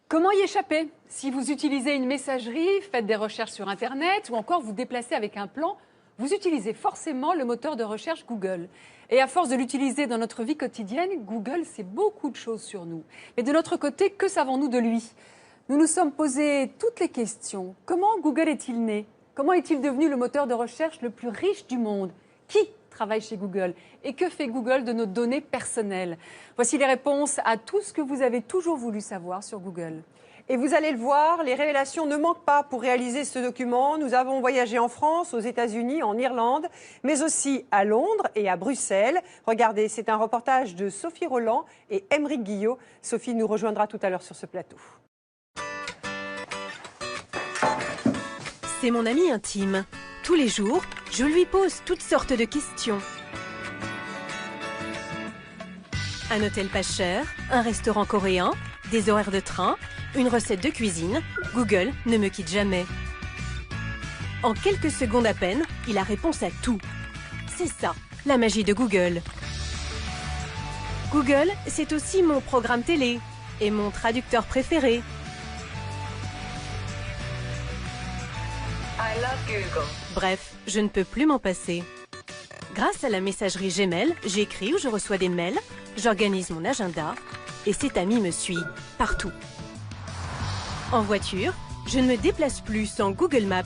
Comment y échapper? Si vous utilisez une messagerie, faites des recherches sur Internet ou encore vous déplacez avec un plan, vous utilisez forcément le moteur de recherche Google. Et à force de l'utiliser dans notre vie quotidienne, Google sait beaucoup de choses sur nous. Mais de notre côté, que savons-nous de lui? Nous nous sommes posé toutes les questions. Comment Google est-il né? Comment est-il devenu le moteur de recherche le plus riche du monde? Qui travaille chez Google? Et que fait Google de nos données personnelles? Voici les réponses à tout ce que vous avez toujours voulu savoir sur Google. Et vous allez le voir, les révélations ne manquent pas pour réaliser ce document. Nous avons voyagé en France, aux États-Unis, en Irlande, mais aussi à Londres et à Bruxelles. Regardez, c'est un reportage de Sophie Roland et Aymeric Guillot. Sophie nous rejoindra tout à l'heure sur ce plateau. C'est mon ami intime. Tous les jours, je lui pose toutes sortes de questions. Un hôtel pas cher, un restaurant coréen, des horaires de train, une recette de cuisine, Google ne me quitte jamais. En quelques secondes à peine, il a réponse à tout. C'est ça, la magie de Google. Google, c'est aussi mon programme télé et mon traducteur préféré. I love Google. Bref, je ne peux plus m'en passer. Grâce à la messagerie Gmail, j'écris ou je reçois des mails, j'organise mon agenda et cet ami me suit partout. En voiture, je ne me déplace plus sans Google Maps.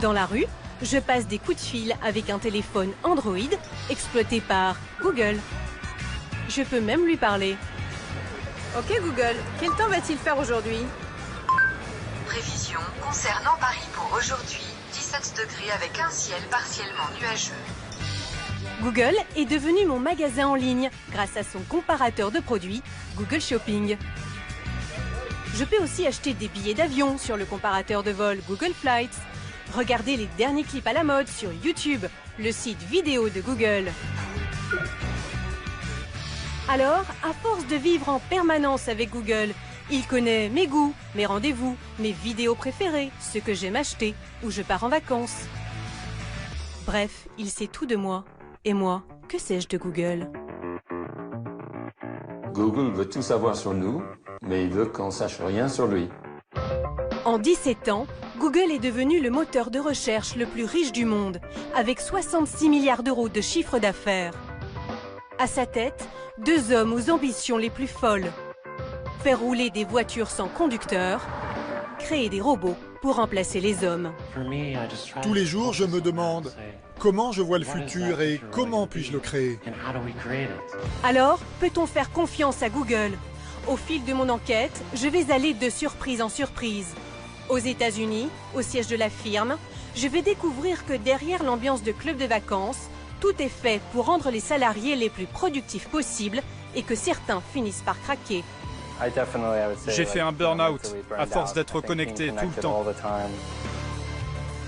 Dans la rue, je passe des coups de fil avec un téléphone Android exploité par Google. Je peux même lui parler. Ok Google, quel temps va-t-il faire aujourd'hui? Prévision concernant Paris pour aujourd'hui, 17 degrés avec un ciel partiellement nuageux. Google est devenu mon magasin en ligne grâce à son comparateur de produits, Google Shopping. Je peux aussi acheter des billets d'avion sur le comparateur de vol Google Flights, regarder les derniers clips à la mode sur YouTube, le site vidéo de Google. Alors, à force de vivre en permanence avec Google, il connaît mes goûts, mes rendez-vous, mes vidéos préférées, ce que j'aime acheter, où je pars en vacances. Bref, il sait tout de moi. Et moi, que sais-je de Google? Google veut tout savoir sur nous, mais il veut qu'on sache rien sur lui. En 17 ans, Google est devenu le moteur de recherche le plus riche du monde, avec 66 milliards d'euros de chiffre d'affaires. À sa tête, deux hommes aux ambitions les plus folles. Faire rouler des voitures sans conducteur, créer des robots pour remplacer les hommes. Tous les jours, je me demande comment je vois le futur et comment puis-je le créer. Alors, peut-on faire confiance à Google? Au fil de mon enquête, je vais aller de surprise en surprise. Aux États-Unis, au siège de la firme, je vais découvrir que derrière l'ambiance de club de vacances, tout est fait pour rendre les salariés les plus productifs possibles et que certains finissent par craquer. J'ai fait un burn-out à force d'être connecté tout le temps.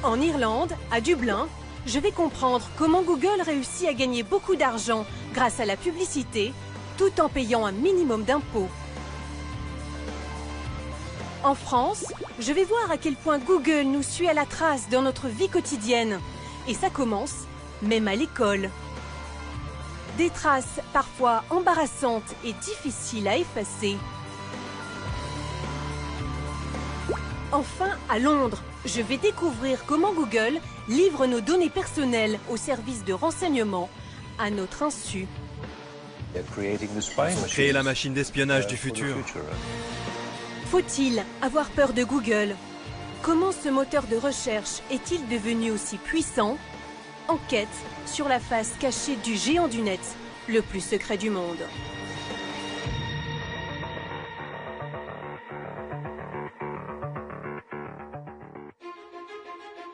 En Irlande, à Dublin, je vais comprendre comment Google réussit à gagner beaucoup d'argent grâce à la publicité, tout en payant un minimum d'impôts. En France, je vais voir à quel point Google nous suit à la trace dans notre vie quotidienne. Et ça commence même à l'école. Des traces parfois embarrassantes et difficiles à effacer. Enfin, à Londres, je vais découvrir comment Google livre nos données personnelles au service de renseignement à notre insu. Créer la machine d'espionnage du futur. Faut-il avoir peur de Google? Comment ce moteur de recherche est-il devenu aussi puissant? Enquête sur la face cachée du géant du net, le plus secret du monde.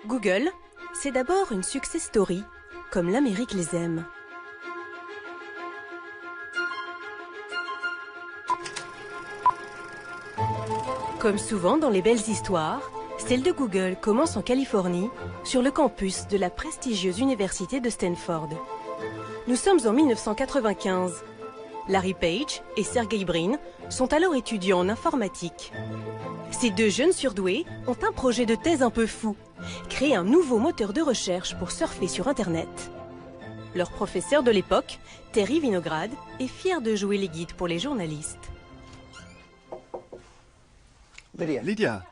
Google, c'est d'abord une success story, comme l'Amérique les aime. Comme souvent dans les belles histoires, celle de Google commence en Californie, sur le campus de la prestigieuse université de Stanford. Nous sommes en 1995. Larry Page et Sergey Brin sont alors étudiants en informatique. Ces deux jeunes surdoués ont un projet de thèse un peu fou, créer un nouveau moteur de recherche pour surfer sur Internet. Leur professeur de l'époque, Terry Winograd, est fier de jouer les guides pour les journalistes. Lydia,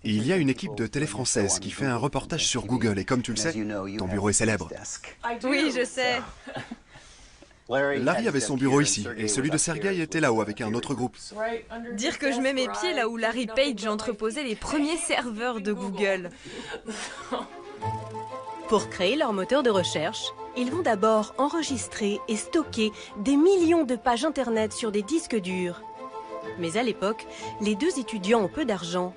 il y a une équipe de télé française qui fait un reportage sur Google et comme tu le sais, ton bureau est célèbre. Oui, je sais. Larry avait son bureau ici et celui de Sergey était là-haut avec un autre groupe. Dire que je mets mes pieds là où Larry Page entreposait les premiers serveurs de Google. Pour créer leur moteur de recherche, ils vont d'abord enregistrer et stocker des millions de pages internet sur des disques durs. Mais à l'époque, les deux étudiants ont peu d'argent.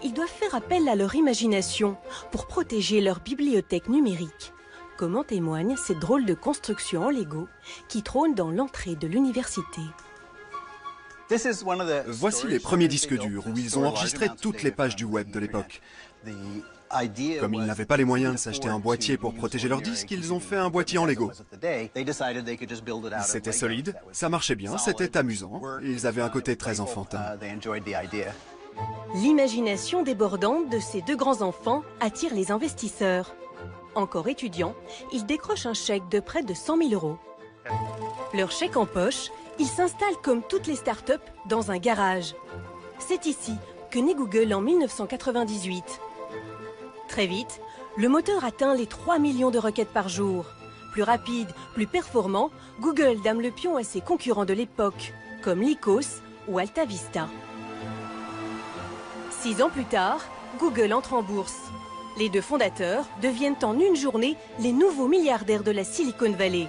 Ils doivent faire appel à leur imagination pour protéger leur bibliothèque numérique. Comme en témoigne cette drôle de construction en Lego qui trône dans l'entrée de l'université. Voici les premiers disques durs où ils ont enregistré toutes les pages du web de l'époque. Comme ils n'avaient pas les moyens de s'acheter un boîtier pour protéger leurs disques, ils ont fait un boîtier en Lego. C'était solide, ça marchait bien, c'était amusant. Ils avaient un côté très enfantin. L'imagination débordante de ces deux grands enfants attire les investisseurs. Encore étudiants, ils décrochent un chèque de près de 100 000 €. Leur chèque en poche, ils s'installent comme toutes les startups dans un garage. C'est ici que naît Google en 1998. Très vite, le moteur atteint les 3 millions de requêtes par jour. Plus rapide, plus performant, Google dame le pion à ses concurrents de l'époque, comme Lycos ou AltaVista. 6 ans plus tard, Google entre en bourse. Les deux fondateurs deviennent en une journée les nouveaux milliardaires de la Silicon Valley.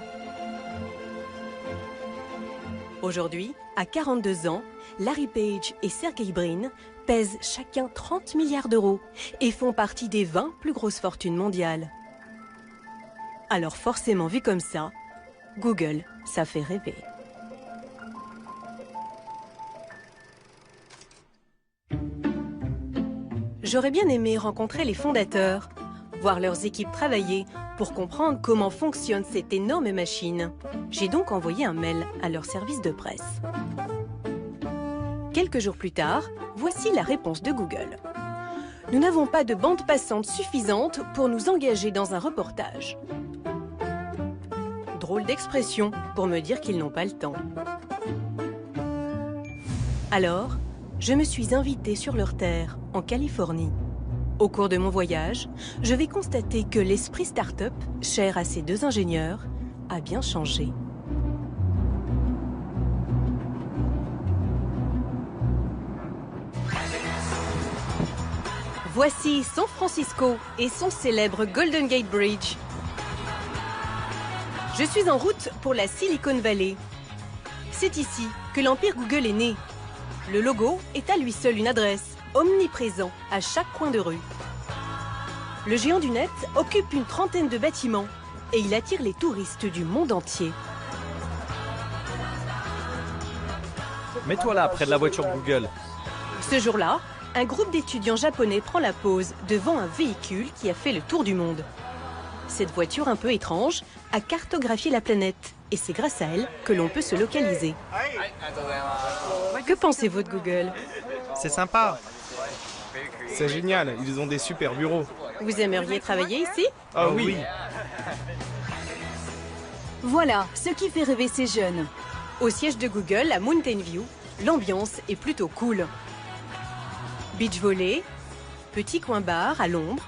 Aujourd'hui, à 42 ans, Larry Page et Sergey Brin pèsent chacun 30 milliards d'euros et font partie des 20 plus grosses fortunes mondiales. Alors forcément vu comme ça, Google, ça fait rêver. J'aurais bien aimé rencontrer les fondateurs, voir leurs équipes travailler pour comprendre comment fonctionne cette énorme machine. J'ai donc envoyé un mail à leur service de presse. Quelques jours plus tard, voici la réponse de Google. Nous n'avons pas de bande passante suffisante pour nous engager dans un reportage. Drôle d'expression pour me dire qu'ils n'ont pas le temps. Alors, je me suis invitée sur leur terre, en Californie. Au cours de mon voyage, je vais constater que l'esprit start-up, cher à ces deux ingénieurs, a bien changé. Voici San Francisco et son célèbre Golden Gate Bridge. Je suis en route pour la Silicon Valley. C'est ici que l'empire Google est né. Le logo est à lui seul une adresse, omniprésent à chaque coin de rue. Le géant du net occupe une trentaine de bâtiments et il attire les touristes du monde entier. Mets-toi là, près de la voiture Google. Ce jour-là, un groupe d'étudiants japonais prend la pause devant un véhicule qui a fait le tour du monde. Cette voiture un peu étrange a cartographié la planète et c'est grâce à elle que l'on peut se localiser. Que pensez-vous de Google? C'est sympa. C'est génial, ils ont des super bureaux. Vous aimeriez travailler ici? Ah oui. Voilà, ce qui fait rêver ces jeunes. Au siège de Google, à Mountain View, l'ambiance est plutôt cool. Beach volley, petit coin bar à l'ombre,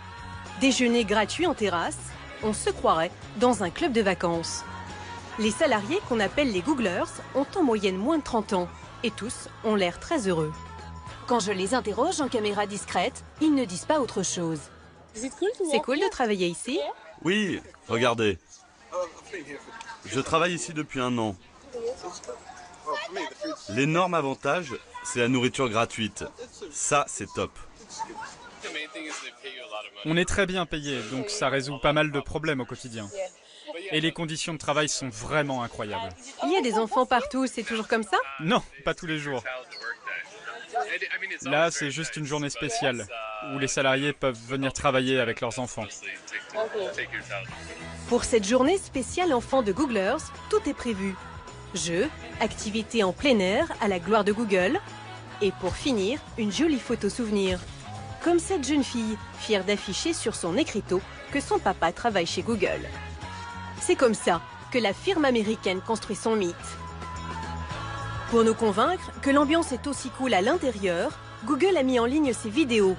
déjeuner gratuit en terrasse, on se croirait dans un club de vacances. Les salariés qu'on appelle les Googlers ont en moyenne moins de 30 ans et tous ont l'air très heureux. Quand je les interroge en caméra discrète, ils ne disent pas autre chose. C'est cool de travailler ici? Oui, regardez. Je travaille ici depuis 1 an. L'énorme avantage, c'est la nourriture gratuite. Ça, c'est top. On est très bien payé, donc ça résout pas mal de problèmes au quotidien. Et les conditions de travail sont vraiment incroyables. Il y a des enfants partout, c'est toujours comme ça? Non, pas tous les jours. Là, c'est juste une journée spéciale, où les salariés peuvent venir travailler avec leurs enfants. Pour cette journée spéciale enfants de Googlers, tout est prévu. Jeux, activités en plein air à la gloire de Google. Et pour finir, une jolie photo souvenir. Comme cette jeune fille, fière d'afficher sur son écriteau que son papa travaille chez Google. C'est comme ça que la firme américaine construit son mythe. Pour nous convaincre que l'ambiance est aussi cool à l'intérieur, Google a mis en ligne ses vidéos.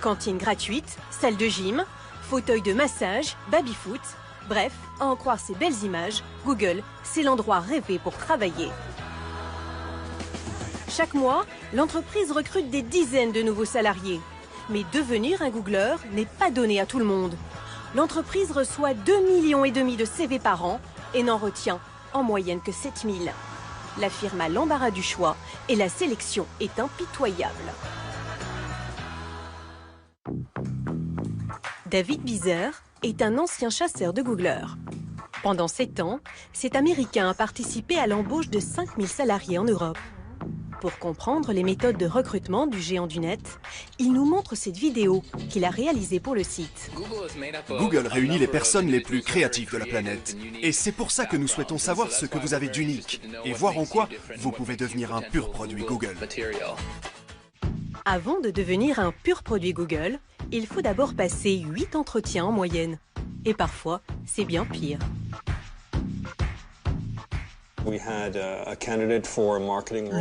Cantine gratuite, salle de gym, fauteuil de massage, baby-foot. Bref, à en croire ces belles images, Google, c'est l'endroit rêvé pour travailler. Chaque mois, l'entreprise recrute des dizaines de nouveaux salariés. Mais devenir un Googleur n'est pas donné à tout le monde. L'entreprise reçoit 2,5 millions de CV par an et n'en retient en moyenne que 7 000. La firme a l'embarras du choix et la sélection est impitoyable. David Bizer est un ancien chasseur de Googleurs. Pendant 7 ans, cet Américain a participé à l'embauche de 5 000 salariés en Europe. Pour comprendre les méthodes de recrutement du géant du net, il nous montre cette vidéo qu'il a réalisée pour le site. Google réunit les personnes les plus créatives de la planète. Et c'est pour ça que nous souhaitons savoir ce que vous avez d'unique et voir en quoi vous pouvez devenir un pur produit Google. Avant de devenir un pur produit Google, il faut d'abord passer 8 entretiens en moyenne. Et parfois, c'est bien pire. Une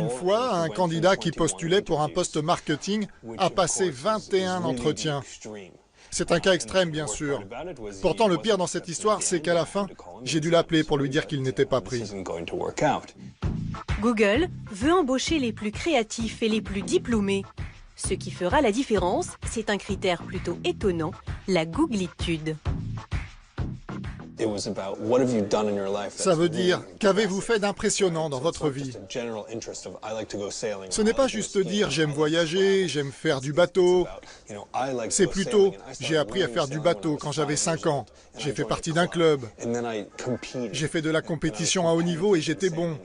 fois, un candidat qui postulait pour un poste marketing a passé 21 entretiens. C'est un cas extrême, bien sûr. Pourtant, le pire dans cette histoire, c'est qu'à la fin, j'ai dû l'appeler pour lui dire qu'il n'était pas pris. Google veut embaucher les plus créatifs et les plus diplômés. Ce qui fera la différence, c'est un critère plutôt étonnant, la googlitude. Ça veut dire, qu'avez-vous fait d'impressionnant dans votre vie? Ce n'est pas juste dire j'aime voyager, j'aime faire du bateau. C'est plutôt, j'ai appris à faire du bateau quand j'avais 5 ans. J'ai fait partie d'un club. J'ai fait de la compétition à haut niveau et j'étais bon.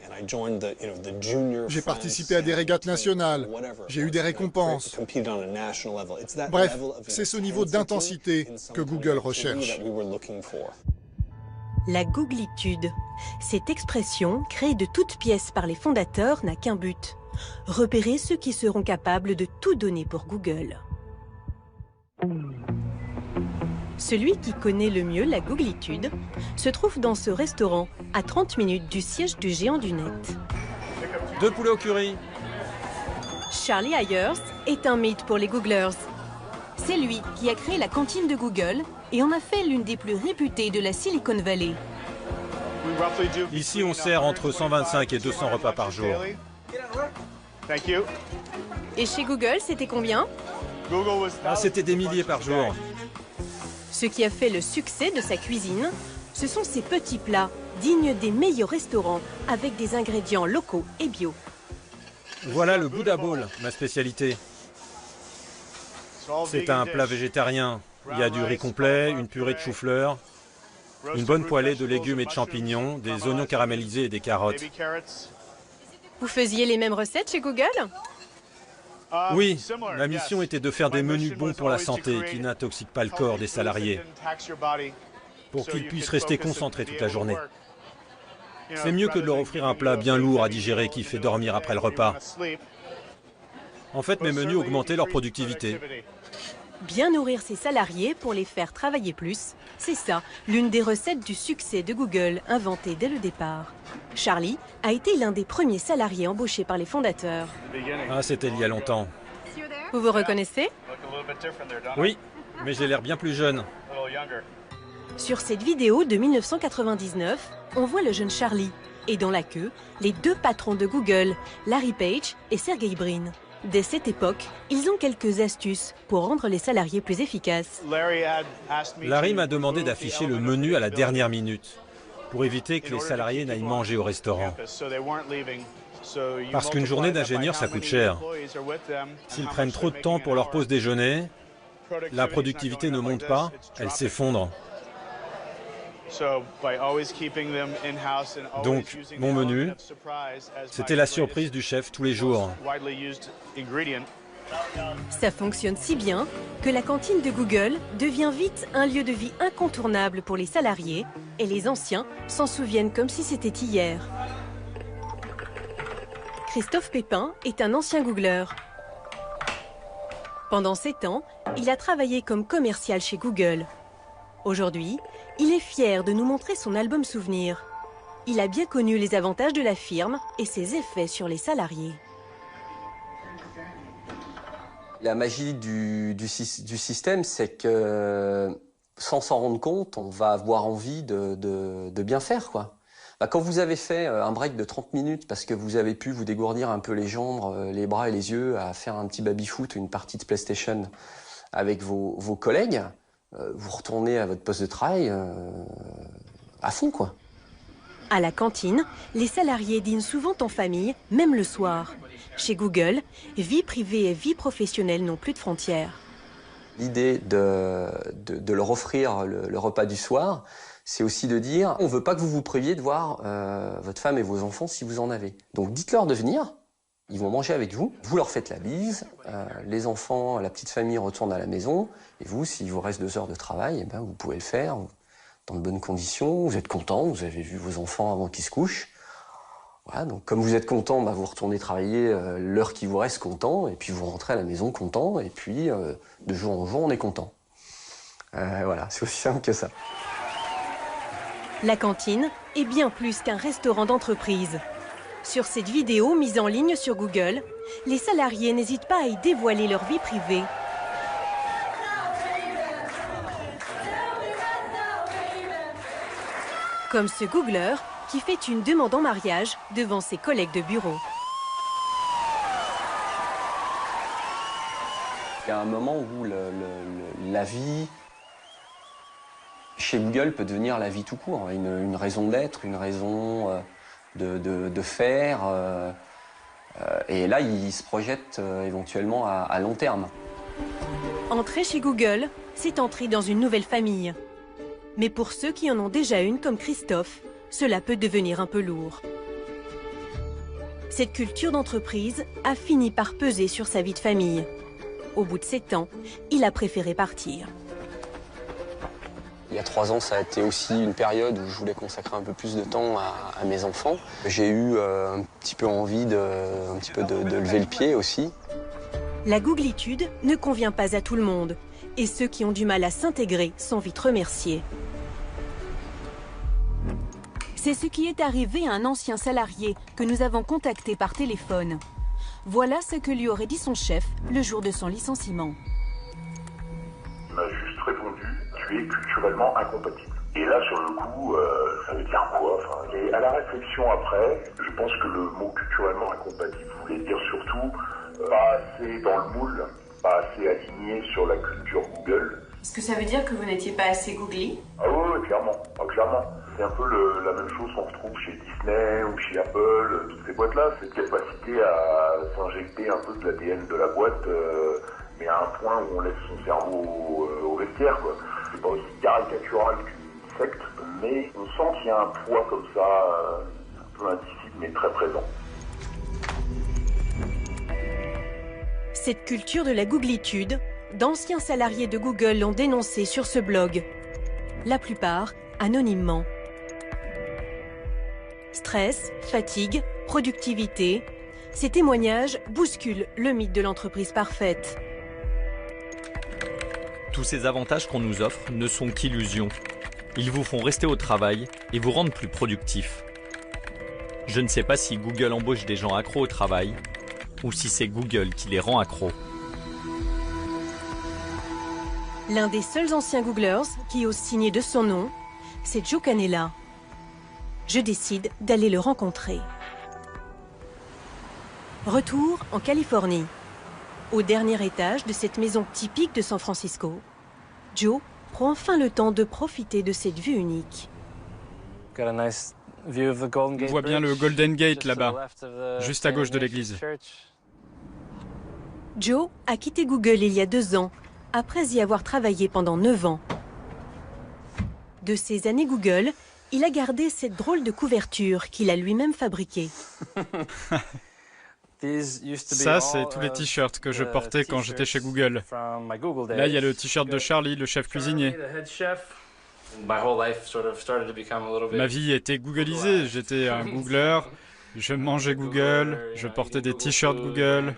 J'ai participé à des régates nationales. J'ai eu des récompenses. Bref, c'est ce niveau d'intensité que Google recherche. La googlitude. Cette expression, créée de toutes pièces par les fondateurs, n'a qu'un but. Repérer ceux qui seront capables de tout donner pour Google. Celui qui connaît le mieux la googlitude se trouve dans ce restaurant, à 30 minutes du siège du géant du net. 2 poulets au curry. Charlie Ayers est un mythe pour les Googlers. C'est lui qui a créé la cantine de Google et en a fait l'une des plus réputées de la Silicon Valley. Ici, on sert entre 125 et 200 repas par jour. Et chez Google, c'était combien? C'était des milliers par jour. Ce qui a fait le succès de sa cuisine, ce sont ses petits plats, dignes des meilleurs restaurants, avec des ingrédients locaux et bio. Voilà le Buddha Bowl, ma spécialité. C'est un plat végétarien. Il y a du riz complet, une purée de chou-fleur, une bonne poêlée de légumes et de champignons, des oignons caramélisés et des carottes. Vous faisiez les mêmes recettes chez Google? Oui, la mission était de faire des menus bons pour la santé qui n'intoxiquent pas le corps des salariés, pour qu'ils puissent rester concentrés toute la journée. C'est mieux que de leur offrir un plat bien lourd à digérer qui fait dormir après le repas. En fait, mes menus augmentaient leur productivité. Bien nourrir ses salariés pour les faire travailler plus, c'est ça, l'une des recettes du succès de Google, inventée dès le départ. Charlie a été l'un des premiers salariés embauchés par les fondateurs. Ah, c'était il y a longtemps. Vous vous reconnaissez? Oui, mais j'ai l'air bien plus jeune. Sur cette vidéo de 1999, on voit le jeune Charlie. Et dans la queue, les 2 patrons de Google, Larry Page et Sergey Brin. Dès cette époque, ils ont quelques astuces pour rendre les salariés plus efficaces. Larry m'a demandé d'afficher le menu à la dernière minute, pour éviter que les salariés n'aillent manger au restaurant. Parce qu'une journée d'ingénieur, ça coûte cher. S'ils prennent trop de temps pour leur pause déjeuner, la productivité ne monte pas, elle s'effondre. Donc, mon menu, c'était la surprise du chef tous les jours. Ça fonctionne si bien que la cantine de Google devient vite un lieu de vie incontournable pour les salariés et les anciens s'en souviennent comme si c'était hier. Christophe Pépin est un ancien Googler. Pendant 7 ans, il a travaillé comme commercial chez Google. Aujourd'hui, il est fier de nous montrer son album souvenir. Il a bien connu les avantages de la firme et ses effets sur les salariés. La magie du système, c'est que sans s'en rendre compte, on va avoir envie de bien faire, quoi. Quand vous avez fait un break de 30 minutes parce que vous avez pu vous dégourdir un peu les jambes, les bras et les yeux à faire un petit baby-foot, une partie de PlayStation avec vos collègues, vous retournez à votre poste de travail à fond, quoi. À la cantine, les salariés dînent souvent en famille, même le soir. Chez Google, vie privée et vie professionnelle n'ont plus de frontières. L'idée de leur offrir le repas du soir, c'est aussi de dire on ne veut pas que vous vous priviez de voir votre femme et vos enfants si vous en avez. Donc dites-leur de venir, ils vont manger avec vous, vous leur faites la bise, les enfants, la petite famille retournent à la maison, et vous, s'il vous reste 2 heures de travail, eh ben, vous pouvez le faire dans de bonnes conditions, vous êtes content, vous avez vu vos enfants avant qu'ils se couchent. Voilà, donc comme vous êtes content, vous retournez travailler l'heure qui vous reste content, et puis vous rentrez à la maison content, et puis de jour en jour, on est content. Voilà, c'est aussi simple que ça. La cantine est bien plus qu'un restaurant d'entreprise. Sur cette vidéo mise en ligne sur Google, les salariés n'hésitent pas à y dévoiler leur vie privée. Comme ce Googler qui fait une demande en mariage devant ses collègues de bureau. Il y a un moment où la vie chez Google peut devenir la vie tout court, une raison d'être, une raison de faire. Et là, il se projette éventuellement à long terme. Entrer chez Google, c'est entrer dans une nouvelle famille. Mais pour ceux qui en ont déjà une, comme Christophe, cela peut devenir un peu lourd. Cette culture d'entreprise a fini par peser sur sa vie de famille. Au bout de 7 ans, il a préféré partir. Il y a 3 ans, ça a été aussi une période où je voulais consacrer un peu plus de temps à mes enfants. J'ai eu un petit peu envie de lever le pied aussi. La googlitude ne convient pas à tout le monde. Et ceux qui ont du mal à s'intégrer sont vite remerciés. C'est ce qui est arrivé à un ancien salarié que nous avons contacté par téléphone. Voilà ce que lui aurait dit son chef le jour de son licenciement. Il m'a juste répondu « tu es culturellement incompatible ». Et là, sur le coup, ça veut dire quoi? Et à la réflexion après, je pense que le mot culturellement incompatible voulait dire surtout pas assez dans le moule, pas assez aligné sur la culture Google. Est-ce que ça veut dire que vous n'étiez pas assez googly? Ah oui, clairement. Clairement. C'est un peu la même chose qu'on retrouve chez Disney ou chez Apple, toutes ces boîtes-là. Cette capacité à s'injecter un peu de l'ADN de la boîte, mais à un point où on laisse son cerveau au vestiaire, quoi. C'est pas aussi caricatural qu'une secte, mais on sent qu'il y a un poids comme ça, un peu indicible, mais très présent. Cette culture de la googlitude, d'anciens salariés de Google l'ont dénoncée sur ce blog. La plupart anonymement. Stress, fatigue, productivité, ces témoignages bousculent le mythe de l'entreprise parfaite. Tous ces avantages qu'on nous offre ne sont qu'illusions. Ils vous font rester au travail et vous rendent plus productif. Je ne sais pas si Google embauche des gens accros au travail ou si c'est Google qui les rend accros. L'un des seuls anciens Googlers qui ose signer de son nom, c'est Joe Canella. Je décide d'aller le rencontrer. Retour en Californie. Au dernier étage de cette maison typique de San Francisco, Joe prend enfin le temps de profiter de cette vue unique. On voit bien le Golden Gate là-bas, juste à gauche de l'église. Joe a quitté Google il y a 2 ans, après y avoir travaillé pendant 9 ans. De ses années Google, il a gardé cette drôle de couverture qu'il a lui-même fabriquée. Ça, c'est tous les t-shirts que je portais quand j'étais chez Google. Là, il y a le t-shirt de Charlie, le chef cuisinier. Ma vie était googlisée, j'étais un Googler, je mangeais Google, je portais des t-shirts Google,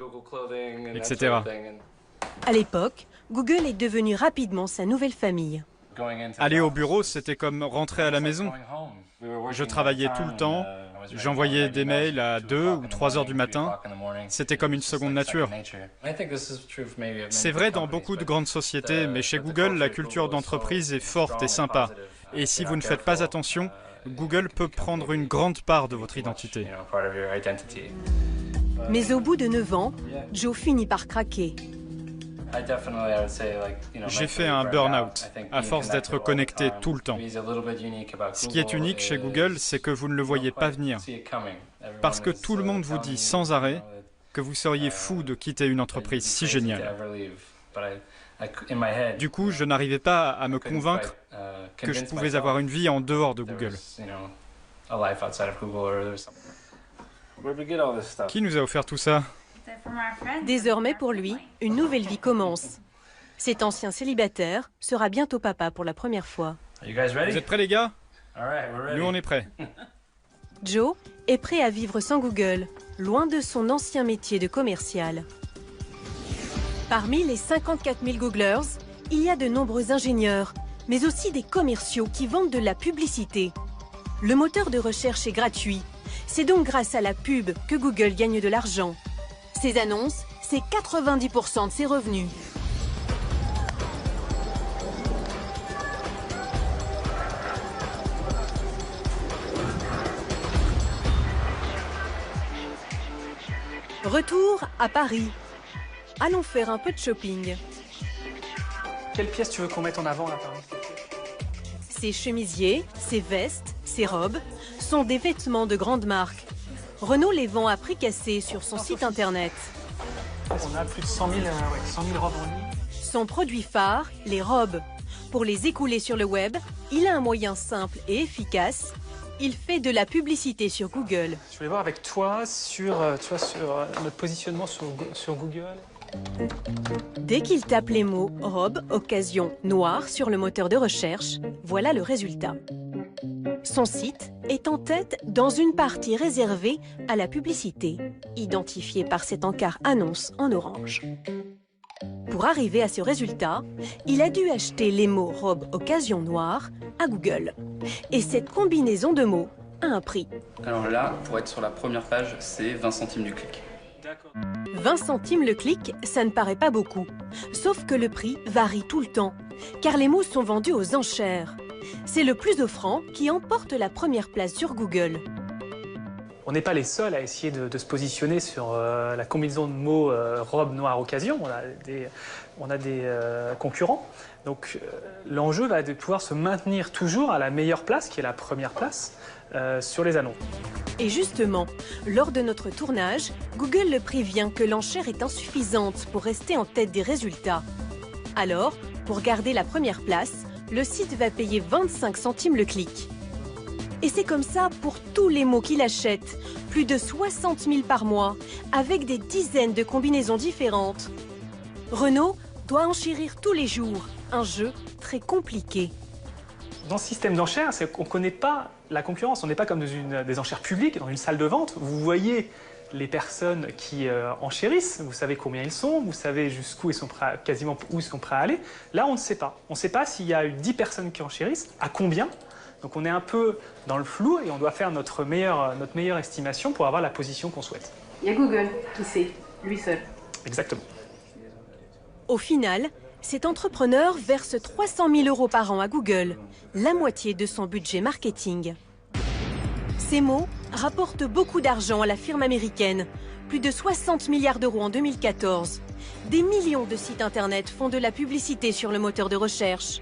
etc. À l'époque, Google est devenu rapidement sa nouvelle famille. Aller au bureau, c'était comme rentrer à la maison. Je travaillais tout le temps, j'envoyais des mails à 2 ou 3 heures du matin. C'était comme une seconde nature. C'est vrai dans beaucoup de grandes sociétés, mais chez Google, la culture d'entreprise est forte et sympa. Et si vous ne faites pas attention, Google peut prendre une grande part de votre identité. Mais au bout de 9 ans, Joe finit par craquer. J'ai fait un burn-out, à force d'être connecté tout le temps. Ce qui est unique chez Google, c'est que vous ne le voyez pas venir. Parce que tout le monde vous dit sans arrêt que vous seriez fou de quitter une entreprise si géniale. Du coup, je n'arrivais pas à me convaincre que je pouvais avoir une vie en dehors de Google. Qui nous a offert tout ça ? Désormais, pour lui, une nouvelle vie commence. Cet ancien célibataire sera bientôt papa pour la première fois. Vous êtes prêts, les gars ? Nous, on est prêts. Joe est prêt à vivre sans Google, loin de son ancien métier de commercial. Parmi les 54 000 Googlers, il y a de nombreux ingénieurs, mais aussi des commerciaux qui vendent de la publicité. Le moteur de recherche est gratuit. C'est donc grâce à la pub que Google gagne de l'argent. Ces annonces, c'est 90% de ses revenus. Retour à Paris. Allons faire un peu de shopping. Quelle pièce tu veux qu'on mette en avant là, Paris ? Ces chemisiers, ces vestes, ces robes sont des vêtements de grande marque. Renault les vend à prix cassé sur son site internet. On a plus de 100 000 robes en ligne. Son produit phare, les robes. Pour les écouler sur le web, il a un moyen simple et efficace. Il fait de la publicité sur Google. Je voulais voir avec toi sur notre positionnement sur Google. Dès qu'il tape les mots « robe, occasion, noir » sur le moteur de recherche, voilà le résultat. Son site est en tête dans une partie réservée à la publicité, identifiée par cet encart annonce en orange. Pour arriver à ce résultat, il a dû acheter les mots « robe, occasion, noir » à Google. Et cette combinaison de mots a un prix. Alors là, pour être sur la première page, c'est 20 centimes du clic. 20 centimes le clic, ça ne paraît pas beaucoup. Sauf que le prix varie tout le temps, car les mots sont vendus aux enchères. C'est le plus offrant qui emporte la première place sur Google. On n'est pas les seuls à essayer de se positionner sur la combinaison de mots robe, noire, occasion. On a des concurrents. Donc l'enjeu va être de pouvoir se maintenir toujours à la meilleure place, qui est la première place, sur les annonces. Et justement, lors de notre tournage, Google le prévient que l'enchère est insuffisante pour rester en tête des résultats. Alors, pour garder la première place, le site va payer 25 centimes le clic. Et c'est comme ça pour tous les mots qu'il achète, plus de 60 000 par mois, avec des dizaines de combinaisons différentes. Renault doit enchérir tous les jours, un jeu très compliqué. Dans ce système d'enchères, c'est qu'on ne connaît pas la concurrence. On n'est pas comme dans des enchères publiques, dans une salle de vente. Vous voyez les personnes qui enchérissent, vous savez combien ils sont, vous savez jusqu'où ils sont prêts, quasiment où ils sont prêts à aller. Là, on ne sait pas. On ne sait pas s'il y a eu 10 personnes qui enchérissent, à combien. Donc on est un peu dans le flou et on doit faire notre meilleure estimation pour avoir la position qu'on souhaite. Il y a Google qui sait, lui seul. Exactement. Au final, cet entrepreneur verse 300 000 € par an à Google, la moitié de son budget marketing. Ces mots rapportent beaucoup d'argent à la firme américaine, plus de 60 milliards d'euros en 2014. Des millions de sites internet font de la publicité sur le moteur de recherche.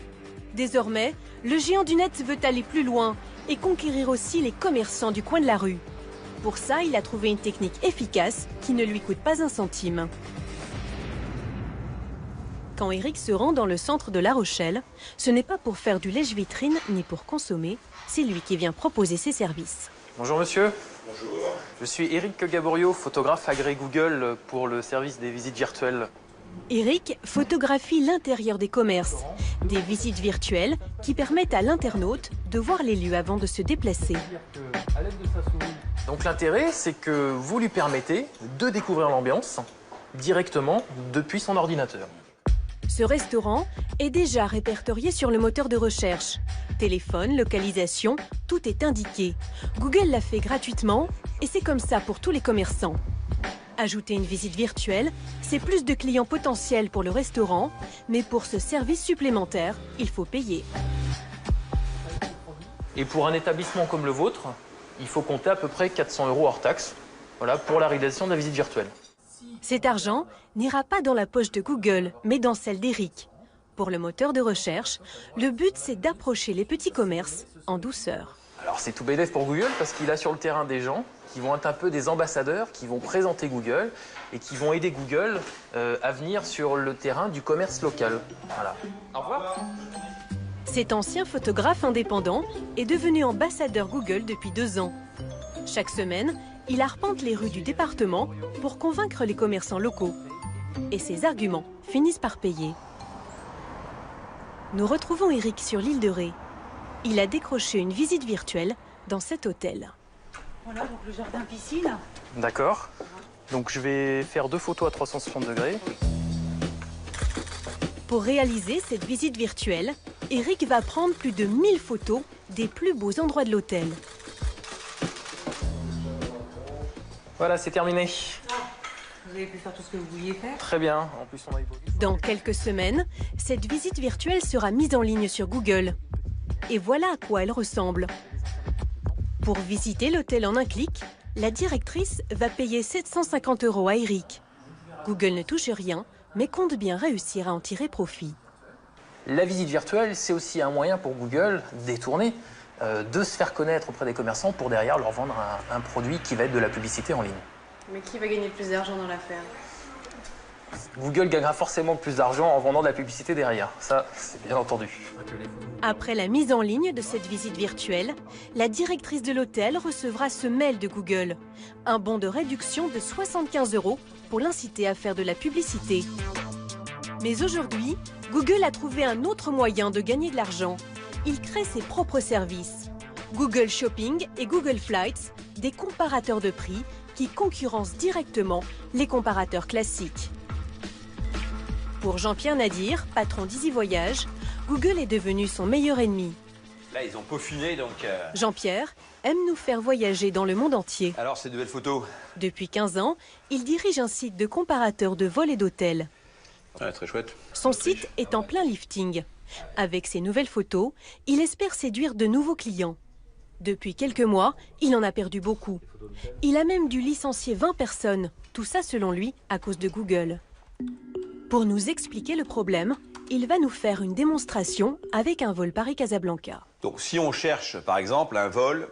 Désormais, le géant du net veut aller plus loin et conquérir aussi les commerçants du coin de la rue. Pour ça, il a trouvé une technique efficace qui ne lui coûte pas un centime. Quand Eric se rend dans le centre de La Rochelle, ce n'est pas pour faire du lèche-vitrine ni pour consommer, c'est lui qui vient proposer ses services. Bonjour monsieur. Bonjour. Je suis Eric Gaborio, photographe agréé Google pour le service des visites virtuelles. Eric photographie l'intérieur des commerces, des visites virtuelles qui permettent à l'internaute de voir les lieux avant de se déplacer. Donc l'intérêt, c'est que vous lui permettez de découvrir l'ambiance directement depuis son ordinateur. Ce restaurant est déjà répertorié sur le moteur de recherche. Téléphone, localisation, tout est indiqué. Google l'a fait gratuitement et c'est comme ça pour tous les commerçants. Ajouter une visite virtuelle, c'est plus de clients potentiels pour le restaurant, mais pour ce service supplémentaire, il faut payer. Et pour un établissement comme le vôtre, il faut compter à peu près 400 € hors taxe, voilà, pour la réalisation de la visite virtuelle. Cet argent n'ira pas dans la poche de Google, mais dans celle d'Eric. Pour le moteur de recherche, le but c'est d'approcher les petits commerces en douceur. Alors c'est tout bénef pour Google parce qu'il a sur le terrain des gens qui vont être un peu des ambassadeurs, qui vont présenter Google et qui vont aider Google à venir sur le terrain du commerce local. Voilà. Au revoir. Cet ancien photographe indépendant est devenu ambassadeur Google depuis 2 ans. Chaque semaine, il arpente les rues du département pour convaincre les commerçants locaux. Et ses arguments finissent par payer. Nous retrouvons Eric sur l'île de Ré. Il a décroché une visite virtuelle dans cet hôtel. Voilà, donc le jardin piscine. D'accord. Donc je vais faire 2 photos à 360 degrés. Pour réaliser cette visite virtuelle, Eric va prendre plus de 1000 photos des plus beaux endroits de l'hôtel. Voilà, c'est terminé. Vous avez pu faire tout ce que vous vouliez faire? Très bien. En plus, on a évolué. Dans quelques semaines, cette visite virtuelle sera mise en ligne sur Google. Et voilà à quoi elle ressemble. Pour visiter l'hôtel en un clic, la directrice va payer 750 € à Eric. Google ne touche rien, mais compte bien réussir à en tirer profit. La visite virtuelle, c'est aussi un moyen pour Google détourné de se faire connaître auprès des commerçants pour derrière leur vendre un produit qui va être de la publicité en ligne. Mais qui va gagner le plus d'argent dans l'affaire? Google gagnera forcément plus d'argent en vendant de la publicité derrière. Ça, c'est bien entendu. Après la mise en ligne de cette visite virtuelle, la directrice de l'hôtel recevra ce mail de Google. Un bon de réduction de 75 € pour l'inciter à faire de la publicité. Mais aujourd'hui, Google a trouvé un autre moyen de gagner de l'argent. Il crée ses propres services. Google Shopping et Google Flights, des comparateurs de prix qui concurrencent directement les comparateurs classiques. Pour Jean-Pierre Nadir, patron d'Easy Voyage, Google est devenu son meilleur ennemi. Là, ils ont peaufiné, donc... Jean-Pierre aime nous faire voyager dans le monde entier. Alors, ces nouvelles photos? Depuis 15 ans, il dirige un site de comparateurs de vols et d'hôtels. Ouais, très chouette. Son site est en plein lifting. Avec ses nouvelles photos, il espère séduire de nouveaux clients. Depuis quelques mois, il en a perdu beaucoup. Il a même dû licencier 20 personnes, tout ça selon lui à cause de Google. Pour nous expliquer le problème, il va nous faire une démonstration avec un vol Paris-Casablanca. Donc, si on cherche, par exemple, un vol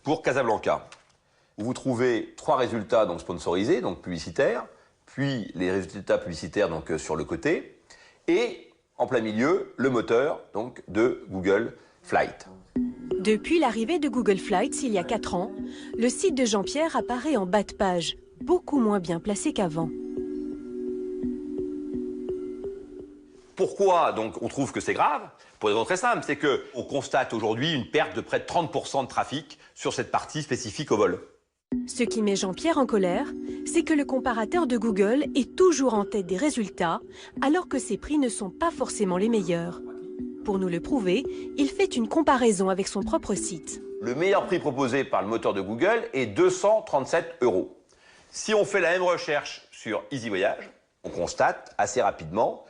pour Casablanca, vous trouvez 3 résultats donc sponsorisés, donc publicitaires, puis les résultats publicitaires donc sur le côté, et en plein milieu, le moteur donc de Google Flight. Depuis l'arrivée de Google Flights il y a 4 ans, le site de Jean-Pierre apparaît en bas de page, beaucoup moins bien placé qu'avant. Pourquoi donc on trouve que c'est grave? Pour une raison très simple, c'est qu'on constate aujourd'hui une perte de près de 30% de trafic sur cette partie spécifique au vol. Ce qui met Jean-Pierre en colère, c'est que le comparateur de Google est toujours en tête des résultats, alors que ses prix ne sont pas forcément les meilleurs. Pour nous le prouver, il fait une comparaison avec son propre site. Le meilleur prix proposé par le moteur de Google est 237 €. Si on fait la même recherche sur Easy Voyage, on constate assez rapidement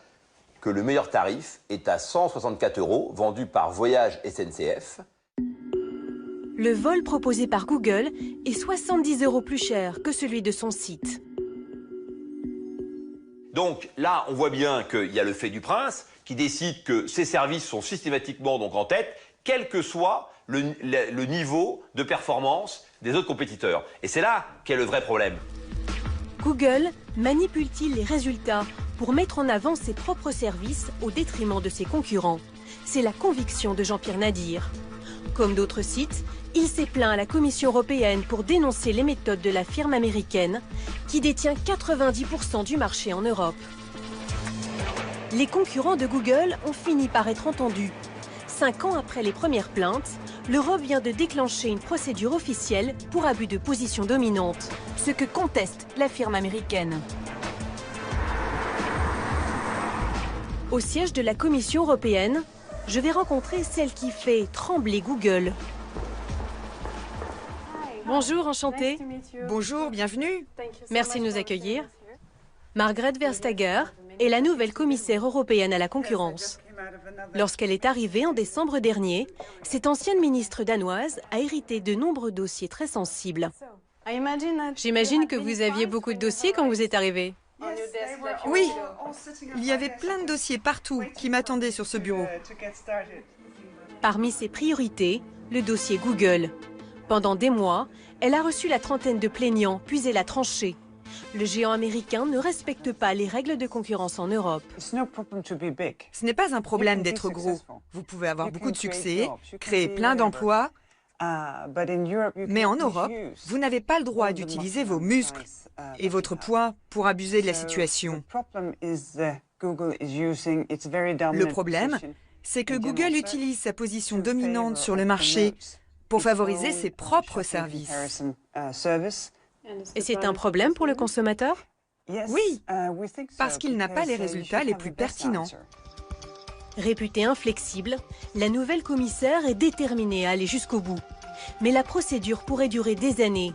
que le meilleur tarif est à 164 € vendu par Voyage SNCF. Le vol proposé par Google est 70 € plus cher que celui de son site. Donc là, on voit bien qu'il y a le fait du prince qui décide que ces services sont systématiquement donc en tête, quel que soit le niveau de performance des autres compétiteurs. Et c'est là qu'est le vrai problème. Google manipule-t-il les résultats pour mettre en avant ses propres services au détriment de ses concurrents? C'est la conviction de Jean-Pierre Nadir. Comme d'autres sites, il s'est plaint à la Commission européenne pour dénoncer les méthodes de la firme américaine qui détient 90% du marché en Europe. Les concurrents de Google ont fini par être entendus. 5 ans après les premières plaintes, l'Europe vient de déclencher une procédure officielle pour abus de position dominante, ce que conteste la firme américaine. Au siège de la Commission européenne, je vais rencontrer celle qui fait trembler Google. Bonjour, enchantée. Bonjour, bienvenue. Merci de nous accueillir. Margrethe Vestager est la nouvelle commissaire européenne à la concurrence. Lorsqu'elle est arrivée en décembre dernier, cette ancienne ministre danoise a hérité de nombreux dossiers très sensibles. J'imagine que vous aviez beaucoup de dossiers quand vous êtes arrivée. Oui, il y avait plein de dossiers partout qui m'attendaient sur ce bureau. Parmi ses priorités, le dossier Google. Pendant des mois, elle a reçu la trentaine de plaignants, puis elle a tranché. Le géant américain ne respecte pas les règles de concurrence en Europe. Ce n'est pas un problème d'être gros. Vous pouvez avoir beaucoup de succès, créer plein d'emplois, mais en Europe, vous n'avez pas le droit d'utiliser vos muscles et votre poids pour abuser de la situation. Le problème, c'est que Google utilise sa position dominante sur le marché pour favoriser ses propres services. Et c'est un problème pour le consommateur? Oui, parce qu'il n'a pas les résultats les plus pertinents. Réputée inflexible, la nouvelle commissaire est déterminée à aller jusqu'au bout. Mais la procédure pourrait durer des années.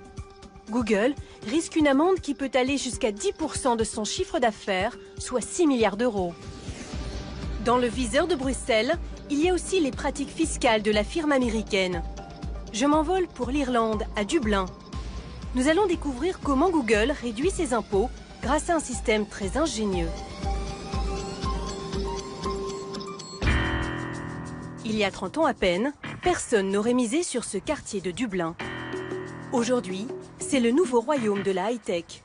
Google risque une amende qui peut aller jusqu'à 10% de son chiffre d'affaires, soit 6 milliards d'euros. Dans le viseur de Bruxelles, il y a aussi les pratiques fiscales de la firme américaine. Je m'envole pour l'Irlande, à Dublin. Nous allons découvrir comment Google réduit ses impôts grâce à un système très ingénieux. Il y a 30 ans à peine, personne n'aurait misé sur ce quartier de Dublin. Aujourd'hui, c'est le nouveau royaume de la high-tech.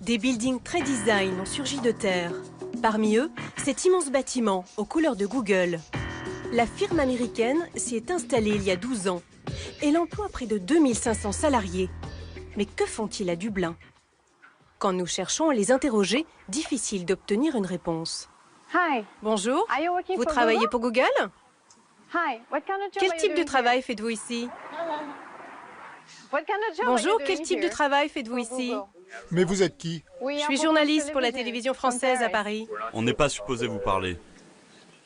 Des buildings très design ont surgi de terre. Parmi eux, cet immense bâtiment aux couleurs de Google. La firme américaine s'y est installée il y a 12 ans. Elle emploie près de 2500 salariés. Mais que font-ils à Dublin? Quand nous cherchons à les interroger, difficile d'obtenir une réponse. Bonjour, vous travaillez pour Google? Quel type de travail faites-vous ici? Bonjour, quel type de travail faites-vous ici? Mais vous êtes qui? Je suis journaliste pour la télévision française à Paris. On n'est pas supposé vous parler.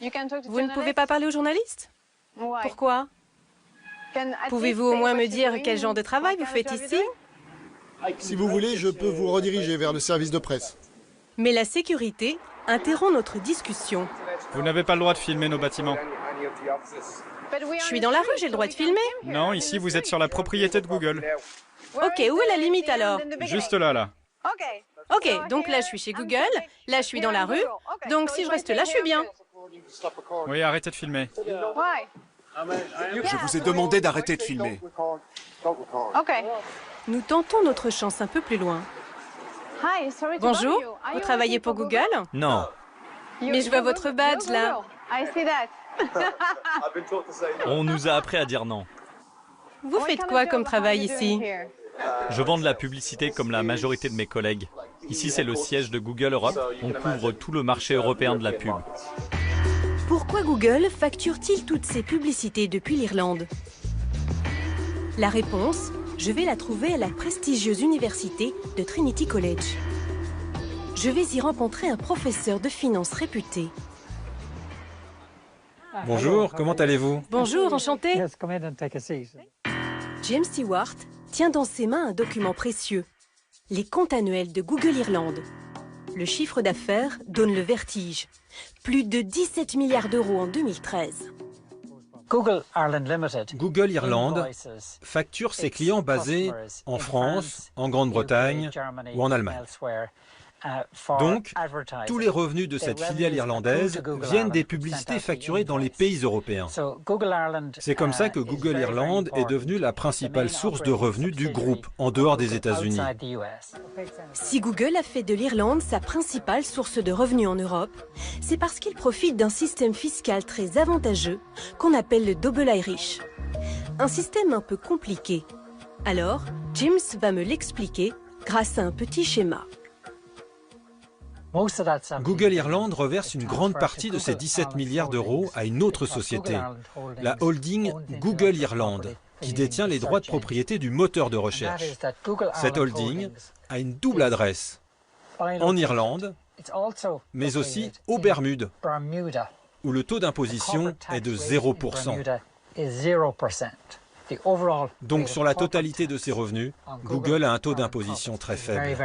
Vous ne pouvez pas parler aux journalistes? Pourquoi? Pouvez-vous au moins me dire quel genre de travail vous faites ici? Si vous voulez, je peux vous rediriger vers le service de presse. Mais la sécurité interrompt notre discussion. Vous n'avez pas le droit de filmer nos bâtiments. Je suis dans la rue, j'ai le droit de filmer? Non, ici vous êtes sur la propriété de Google. Ok, où est la limite alors? Juste là, là. Ok, donc là je suis chez Google, là je suis dans la rue, donc si je reste là, je suis bien. Oui, arrêtez de filmer. Je vous ai demandé d'arrêter de filmer. Nous tentons notre chance un peu plus loin. Bonjour, vous travaillez pour Google? Non. Mais je vois votre badge là. On nous a appris à dire non. Vous faites quoi comme travail ici? Je vends de la publicité comme la majorité de mes collègues. Ici, c'est le siège de Google Europe. On couvre tout le marché européen de la pub. Pourquoi Google facture-t-il toutes ces publicités depuis l'Irlande? La réponse, je vais la trouver à la prestigieuse université de Trinity College. Je vais y rencontrer un professeur de finance réputé. Bonjour, comment allez-vous? Bonjour, enchanté. James Stewart tient dans ses mains un document précieux, les comptes annuels de Google Irlande. Le chiffre d'affaires donne le vertige. Plus de 17 milliards d'euros en 2013. Google Irlande facture ses clients basés en France, en Grande-Bretagne ou en Allemagne. Donc, tous les revenus de cette filiale irlandaise viennent des publicités facturées dans les pays européens. C'est comme ça que Google Irlande est devenue la principale source de revenus du groupe, en dehors des États-Unis. Si Google a fait de l'Irlande sa principale source de revenus en Europe, c'est parce qu'il profite d'un système fiscal très avantageux qu'on appelle le Double Irish. Un système un peu compliqué. Alors, James va me l'expliquer grâce à un petit schéma. Google Irlande reverse une grande partie de ses 17 milliards d'euros à une autre société, la holding Google Irlande, qui détient les droits de propriété du moteur de recherche. Cette holding a une double adresse, en Irlande mais aussi aux Bermudes, où le taux d'imposition est de 0%. Donc sur la totalité de ses revenus, Google a un taux d'imposition très faible.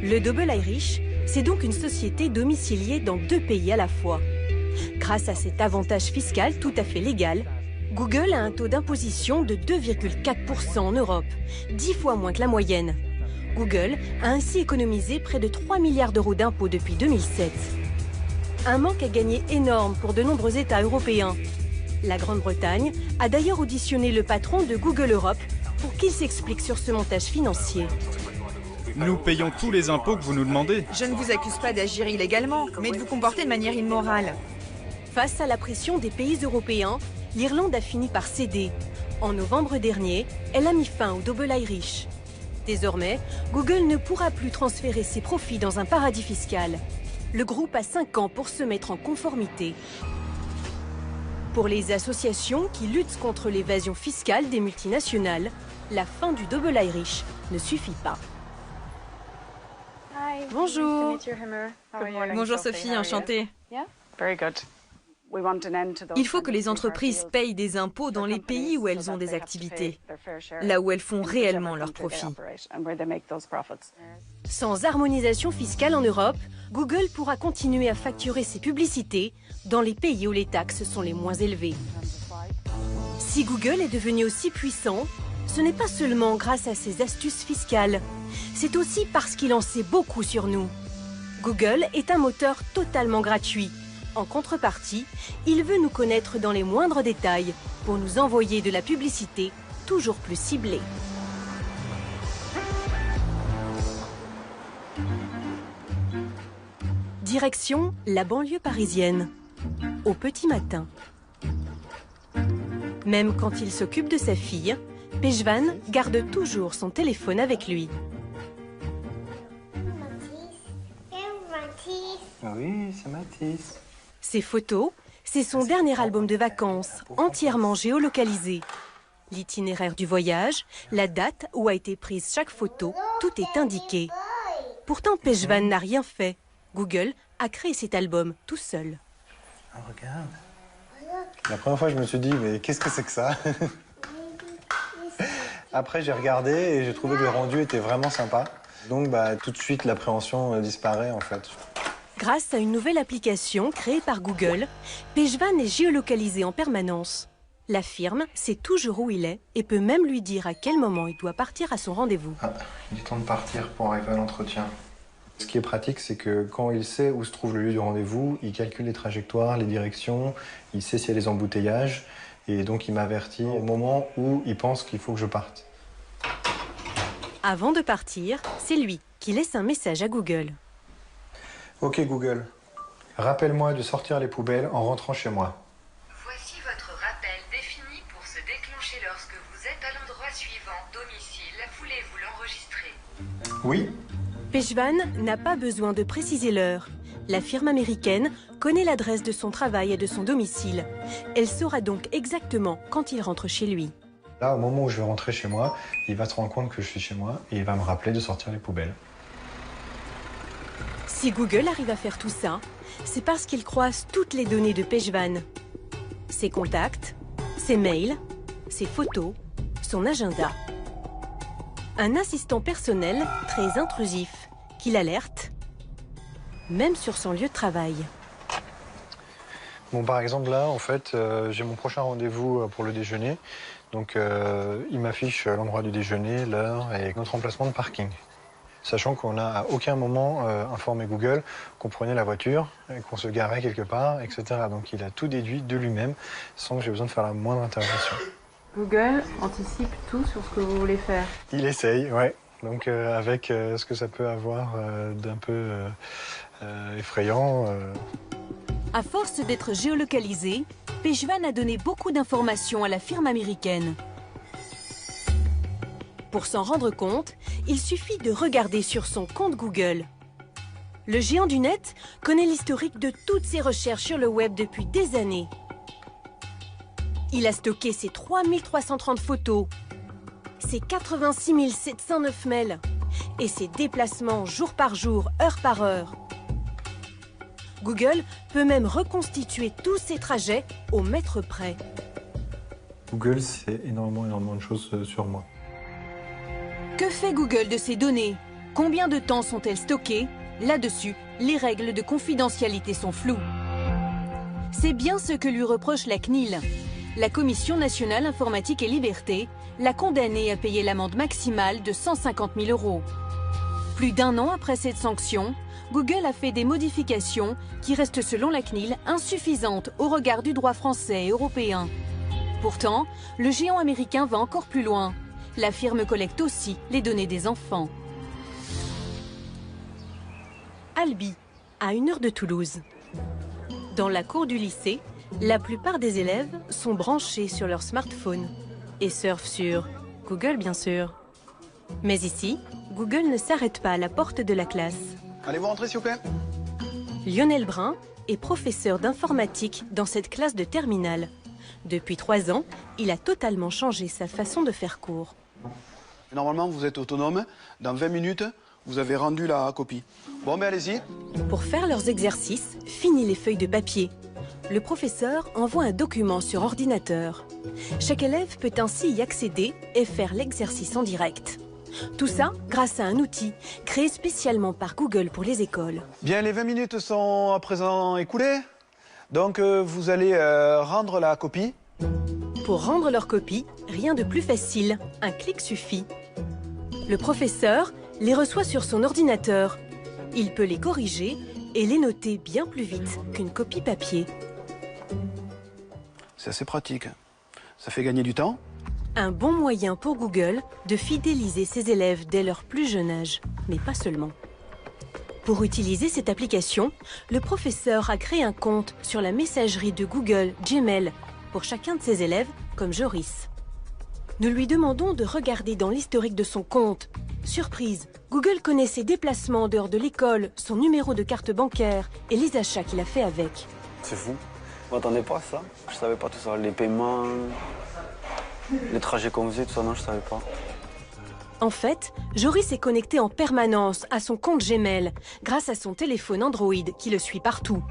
Le Double Irish, c'est donc une société domiciliée dans 2 pays à la fois. Grâce à cet avantage fiscal tout à fait légal, Google a un taux d'imposition de 2,4% en Europe, 10 fois moins que la moyenne. Google a ainsi économisé près de 3 milliards d'euros d'impôts depuis 2007. Un manque à gagner énorme pour de nombreux États européens. La Grande-Bretagne a d'ailleurs auditionné le patron de Google Europe pour qu'il s'explique sur ce montage financier. Nous payons tous les impôts que vous nous demandez. Je ne vous accuse pas d'agir illégalement, mais de vous comporter de manière immorale. Face à la pression des pays européens, l'Irlande a fini par céder. En novembre dernier, elle a mis fin au Double Irish. Désormais, Google ne pourra plus transférer ses profits dans un paradis fiscal. Le groupe a 5 ans pour se mettre en conformité. Pour les associations qui luttent contre l'évasion fiscale des multinationales, la fin du Double Irish ne suffit pas. Bonjour. Bonjour Sophie, enchantée. Il faut que les entreprises payent des impôts dans les pays où elles ont des activités, là où elles font réellement leurs profits. Sans harmonisation fiscale en Europe, Google pourra continuer à facturer ses publicités dans les pays où les taxes sont les moins élevées. Si Google est devenu aussi puissant, ce n'est pas seulement grâce à ses astuces fiscales, c'est aussi parce qu'il en sait beaucoup sur nous. Google est un moteur totalement gratuit. En contrepartie, il veut nous connaître dans les moindres détails pour nous envoyer de la publicité toujours plus ciblée. Direction la banlieue parisienne, au petit matin. Même quand il s'occupe de sa fille, Pejvan garde toujours son téléphone avec lui. Oui, c'est Mathis. Ces photos, c'est son dernier album de vacances, entièrement géolocalisé. L'itinéraire du voyage, la date où a été prise chaque photo, tout est indiqué. Pourtant, Pejvan n'a rien fait. Google a créé cet album tout seul. Oh, regarde. La première fois, je me suis dit, mais qu'est-ce que c'est que ça? Après, j'ai regardé et j'ai trouvé que le rendu était vraiment sympa. Donc, tout de suite, l'appréhension disparaît, en fait. Grâce à une nouvelle application créée par Google, Pejvan est géolocalisé en permanence. La firme sait toujours où il est et peut même lui dire à quel moment il doit partir à son rendez-vous. Ah, il est temps de partir pour arriver à l'entretien. Ce qui est pratique, c'est que quand il sait où se trouve le lieu du rendez-vous, il calcule les trajectoires, les directions, il sait s'il y a des embouteillages, et donc il m'avertit au moment où il pense qu'il faut que je parte. Avant de partir, c'est lui qui laisse un message à Google. Ok Google, rappelle-moi de sortir les poubelles en rentrant chez moi. Voici votre rappel défini pour se déclencher lorsque vous êtes à l'endroit suivant, domicile. Voulez-vous l'enregistrer? Oui. Pejvan n'a pas besoin de préciser l'heure. La firme américaine connaît l'adresse de son travail et de son domicile. Elle saura donc exactement quand il rentre chez lui. Là, au moment où je vais rentrer chez moi, il va se rendre compte que je suis chez moi et il va me rappeler de sortir les poubelles. Si Google arrive à faire tout ça, c'est parce qu'il croise toutes les données de Pejvan. Ses contacts, ses mails, ses photos, son agenda. Un assistant personnel très intrusif qui l'alerte, même sur son lieu de travail. Bon, par exemple, là, en fait, j'ai mon prochain rendez-vous pour le déjeuner. Donc, il m'affiche l'endroit du déjeuner, l'heure et notre emplacement de parking. Sachant qu'on n'a à aucun moment informé Google qu'on prenait la voiture, qu'on se garait quelque part, etc. Donc, il a tout déduit de lui-même sans que j'ai besoin de faire la moindre intervention. Google anticipe tout sur ce que vous voulez faire. Il essaye, ouais. Donc, avec ce que ça peut avoir d'un peu effrayant. À force d'être géolocalisé, Pejvan a donné beaucoup d'informations à la firme américaine. Pour s'en rendre compte, il suffit de regarder sur son compte Google. Le géant du net connaît l'historique de toutes ses recherches sur le web depuis des années. Il a stocké ses 3330 photos, ses 86 709 mails, et ses déplacements jour par jour, heure par heure. Google peut même reconstituer tous ses trajets au mètre près. Google sait énormément de choses sur moi. Que fait Google de ces données? Combien de temps sont-elles stockées? Là-dessus, les règles de confidentialité sont floues. C'est bien ce que lui reproche la CNIL. La Commission nationale informatique et liberté l'a condamné à payer l'amende maximale de 150 000 €. Plus d'un an après cette sanction, Google a fait des modifications qui restent selon la CNIL insuffisantes au regard du droit français et européen. Pourtant, le géant américain va encore plus loin. La firme collecte aussi les données des enfants. Albi, à 1 heure de Toulouse. Dans la cour du lycée, la plupart des élèves sont branchés sur leur smartphone et surfent sur Google, bien sûr. Mais ici, Google ne s'arrête pas à la porte de la classe. Allez-vous rentrer, s'il vous plaît? Lionel Brun est professeur d'informatique dans cette classe de terminale. Depuis 3 ans, il a totalement changé sa façon de faire cours. Normalement, vous êtes autonome. Dans 20 minutes, vous avez rendu la copie. Bon, ben allez-y. Pour faire leurs exercices, fini les feuilles de papier. Le professeur envoie un document sur ordinateur. Chaque élève peut ainsi y accéder et faire l'exercice en direct. Tout ça grâce à un outil créé spécialement par Google pour les écoles. Bien, les 20 minutes sont à présent écoulées. Donc, vous allez rendre la copie. Pour rendre leur copie, rien de plus facile, un clic suffit. Le professeur les reçoit sur son ordinateur. Il peut les corriger et les noter bien plus vite qu'une copie papier. C'est assez pratique. Ça fait gagner du temps. Un bon moyen pour Google de fidéliser ses élèves dès leur plus jeune âge, mais pas seulement. Pour utiliser cette application, le professeur a créé un compte sur la messagerie de Google Gmail pour chacun de ses élèves, comme Joris. Nous lui demandons de regarder dans l'historique de son compte. Surprise, Google connaît ses déplacements en dehors de l'école, son numéro de carte bancaire et les achats qu'il a fait avec. C'est fou. Je m'attendais pas à ça. Je savais pas tout ça. Les paiements, les trajets qu'on faisait, tout ça, non, je savais pas. En fait, Joris est connecté en permanence à son compte Gmail grâce à son téléphone Android qui le suit partout.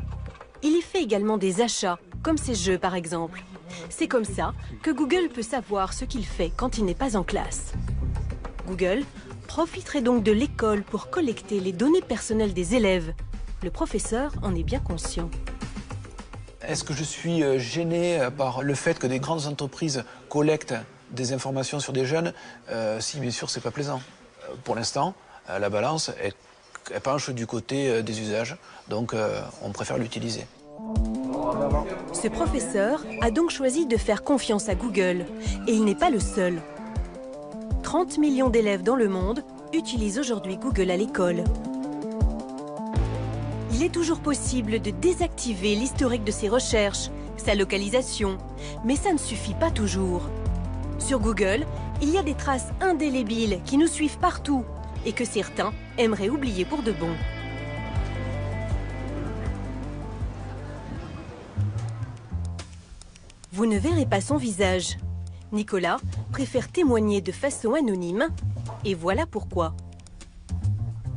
Il y fait également des achats, comme ses jeux par exemple. C'est comme ça que Google peut savoir ce qu'il fait quand il n'est pas en classe. Google profiterait donc de l'école pour collecter les données personnelles des élèves. Le professeur en est bien conscient. Est-ce que je suis gêné par le fait que des grandes entreprises collectent des informations sur des jeunes? Si, bien sûr, c'est pas plaisant. Pour l'instant, la balance, elle penche du côté des usages, donc on préfère l'utiliser. Ce professeur a donc choisi de faire confiance à Google, et il n'est pas le seul. 30 millions d'élèves dans le monde utilisent aujourd'hui Google à l'école. Il est toujours possible de désactiver l'historique de ses recherches, sa localisation, mais ça ne suffit pas toujours. Sur Google, il y a des traces indélébiles qui nous suivent partout et que certains aimeraient oublier pour de bon. Vous ne verrez pas son visage. Nicolas préfère témoigner de façon anonyme, et voilà pourquoi.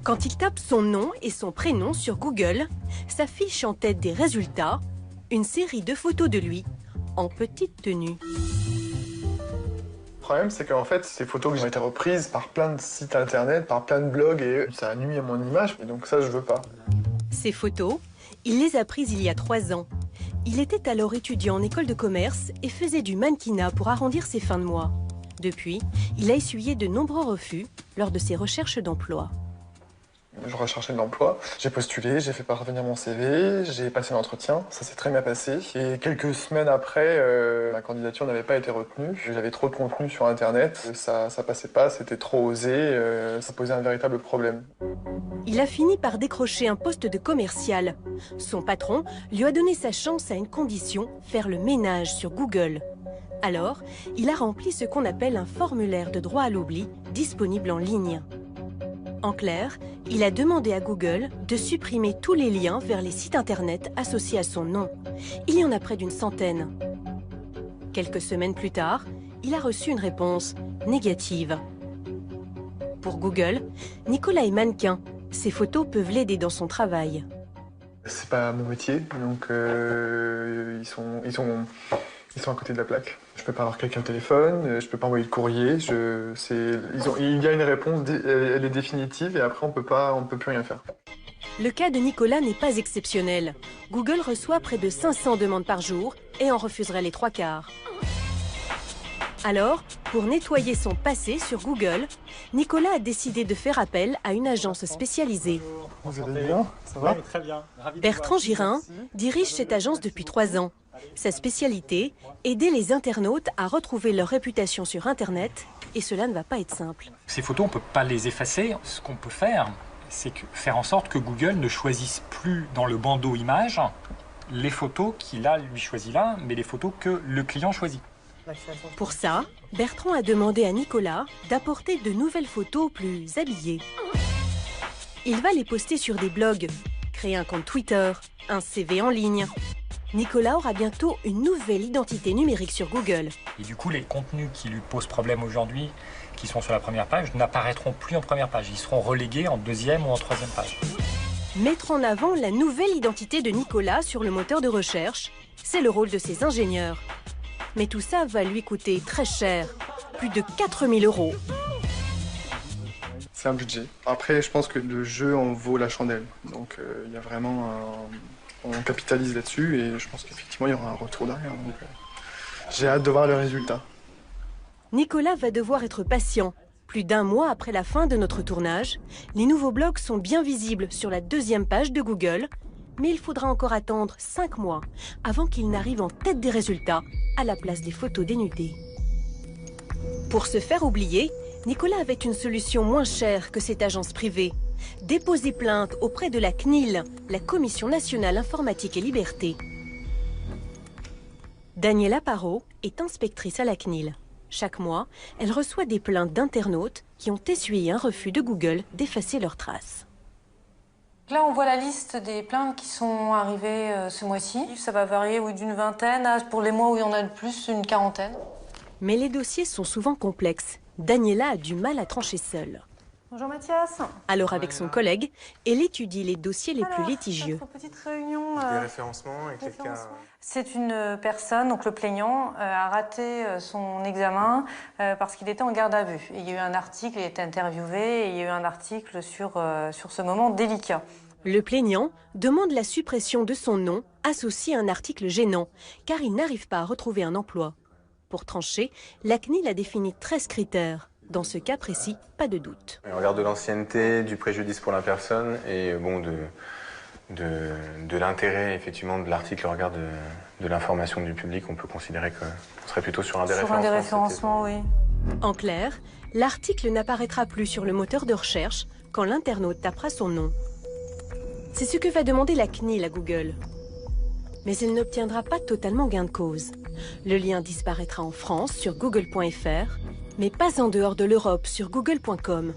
Quand il tape son nom et son prénom sur Google, s'affiche en tête des résultats une série de photos de lui en petite tenue. Le problème, c'est qu'en fait, ces photos ont été reprises par plein de sites internet, par plein de blogs, et ça a nuit à mon image, et donc ça, je veux pas. Ces photos, il les a prises il y a 3 ans. Il était alors étudiant en école de commerce et faisait du mannequinat pour arrondir ses fins de mois. Depuis, il a essuyé de nombreux refus lors de ses recherches d'emploi. Je recherchais de l'emploi, j'ai postulé, j'ai fait parvenir mon CV, j'ai passé l'entretien, ça s'est très bien passé. Et quelques semaines après, ma candidature n'avait pas été retenue. J'avais trop de contenu sur Internet, ça passait pas, c'était trop osé, ça posait un véritable problème. Il a fini par décrocher un poste de commercial. Son patron lui a donné sa chance à une condition, faire le ménage sur Google. Alors, il a rempli ce qu'on appelle un formulaire de droit à l'oubli, disponible en ligne. En clair, il a demandé à Google de supprimer tous les liens vers les sites internet associés à son nom. Il y en a près d'une centaine. Quelques semaines plus tard, il a reçu une réponse négative. Pour Google, Nicolas est mannequin. Ses photos peuvent l'aider dans son travail. C'est pas mon métier, donc ils sont à côté de la plaque. Je peux pas avoir quelqu'un au téléphone, je peux pas envoyer de courrier. Il y a une réponse, elle est définitive et après on peut plus rien faire. Le cas de Nicolas n'est pas exceptionnel. Google reçoit près de 500 demandes par jour et en refuserait les 3/4. Alors, pour nettoyer son passé sur Google, Nicolas a décidé de faire appel à une agence spécialisée. Vous allez bien? Ça va? Oui, très bien. Bertrand Girin dirige cette agence depuis 3 ans. Sa spécialité, aider les internautes à retrouver leur réputation sur Internet, et cela ne va pas être simple. Ces photos, on ne peut pas les effacer. Ce qu'on peut faire, c'est faire en sorte que Google ne choisisse plus dans le bandeau images les photos qu'il a lui choisies là, mais les photos que le client choisit. Pour ça, Bertrand a demandé à Nicolas d'apporter de nouvelles photos plus habillées. Il va les poster sur des blogs, créer un compte Twitter, un CV en ligne. Nicolas aura bientôt une nouvelle identité numérique sur Google. Et du coup, les contenus qui lui posent problème aujourd'hui, qui sont sur la première page, n'apparaîtront plus en première page. Ils seront relégués en deuxième ou en troisième page. Mettre en avant la nouvelle identité de Nicolas sur le moteur de recherche, c'est le rôle de ses ingénieurs. Mais tout ça va lui coûter très cher, plus de 4 000 €. C'est un budget. Après, je pense que le jeu en vaut la chandelle. Donc, il y a vraiment on capitalise là-dessus et je pense qu'effectivement, il y aura un retour derrière. Donc, j'ai hâte de voir le résultat. Nicolas va devoir être patient. Plus d'1 mois après la fin de notre tournage, les nouveaux blogs sont bien visibles sur la 2e page de Google, mais il faudra encore attendre 5 mois avant qu'ils n'arrivent en tête des résultats à la place des photos dénudées. Pour se faire oublier, Nicolas avait une solution moins chère que cette agence privée. Déposer plainte auprès de la CNIL, la Commission nationale informatique et liberté. Daniela Parot est inspectrice à la CNIL. Chaque mois, elle reçoit des plaintes d'internautes qui ont essuyé un refus de Google d'effacer leurs traces. Là, on voit la liste des plaintes qui sont arrivées ce mois-ci. Ça va varier d'une vingtaine à, pour les mois où il y en a le plus, une quarantaine. Mais les dossiers sont souvent complexes. Daniela a du mal à trancher seule. Bonjour Mathias. Alors avec son collègue, elle étudie les dossiers les plus litigieux. Notre petite réunion. Des référencements et quelqu'un... C'est une personne, donc le plaignant, a raté son examen parce qu'il était en garde à vue. Et il y a eu un article, il a été interviewé, et il y a eu un article sur ce moment délicat. Le plaignant demande la suppression de son nom associé à un article gênant, car il n'arrive pas à retrouver un emploi. Pour trancher, la CNIL a défini 13 critères. Dans ce cas précis, pas de doute. On regarde de l'ancienneté, du préjudice pour la personne et bon, de l'intérêt effectivement de l'article au regard de l'information du public. On peut considérer qu'on serait plutôt sur un déréférencement. Sur un déréférencement, oui. En clair, l'article n'apparaîtra plus sur le moteur de recherche quand l'internaute tapera son nom. C'est ce que va demander la CNIL à Google. Mais elle n'obtiendra pas totalement gain de cause. Le lien disparaîtra en France sur google.fr, mais pas en dehors de l'Europe sur google.com.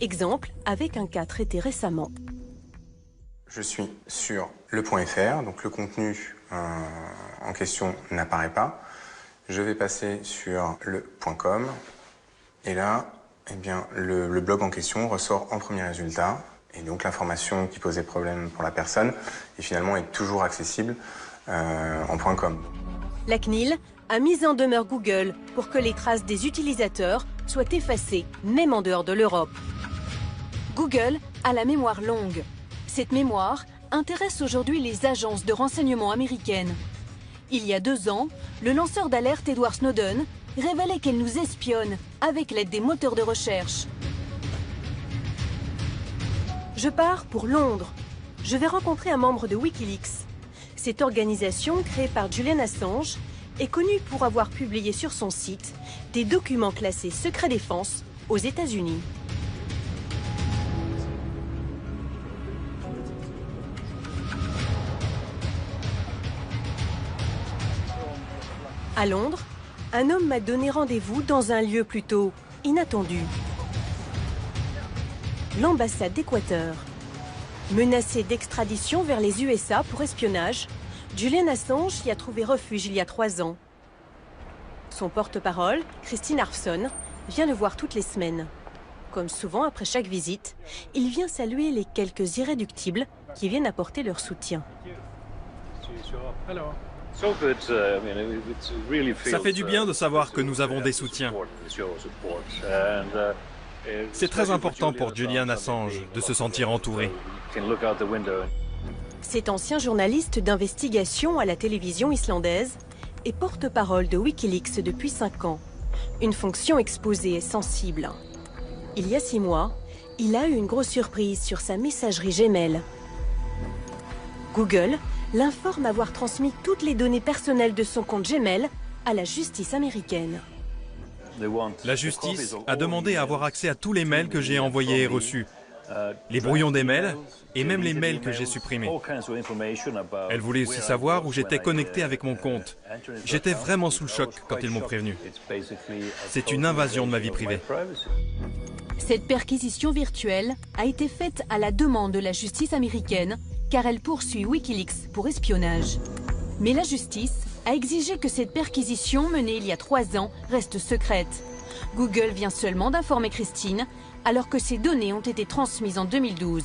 Exemple avec un cas traité récemment. Je suis sur le.fr, donc le contenu en question n'apparaît pas. Je vais passer sur le.com et là, eh bien, le blog en question ressort en premier résultat. Et donc l'information qui posait problème pour la personne et finalement est toujours accessible en .com. La CNIL a mis en demeure Google pour que les traces des utilisateurs soient effacées, même en dehors de l'Europe. Google a la mémoire longue. Cette mémoire intéresse aujourd'hui les agences de renseignement américaines. Il y a 2 ans, le lanceur d'alerte Edward Snowden révélait qu'elle nous espionne avec l'aide des moteurs de recherche. Je pars pour Londres. Je vais rencontrer un membre de Wikileaks. Cette organisation, créée par Julian Assange, est connue pour avoir publié sur son site des documents classés secret défense aux États-Unis. À Londres, un homme m'a donné rendez-vous dans un lieu plutôt inattendu. L'ambassade d'Équateur. Menacé d'extradition vers les USA pour espionnage, Julian Assange y a trouvé refuge il y a 3 ans. Son porte-parole, Christine Harfson, vient le voir toutes les semaines. Comme souvent après chaque visite, il vient saluer les quelques irréductibles qui viennent apporter leur soutien. Ça fait du bien de savoir que nous avons des soutiens. C'est très important pour Julian Assange de se sentir entouré. Cet ancien journaliste d'investigation à la télévision islandaise est porte-parole de Wikileaks depuis 5 ans. Une fonction exposée et sensible. Il y a 6 mois, il a eu une grosse surprise sur sa messagerie Gmail. Google l'informe avoir transmis toutes les données personnelles de son compte Gmail à la justice américaine. La justice a demandé à avoir accès à tous les mails que j'ai envoyés et reçus, les brouillons des mails et même les mails que j'ai supprimés. Elle voulait aussi savoir où j'étais connecté avec mon compte. J'étais vraiment sous le choc quand ils m'ont prévenu. C'est une invasion de ma vie privée. Cette perquisition virtuelle a été faite à la demande de la justice américaine car elle poursuit Wikileaks pour espionnage. Mais la justice a exigé que cette perquisition menée il y a 3 ans reste secrète. Google vient seulement d'informer Christine alors que ces données ont été transmises en 2012.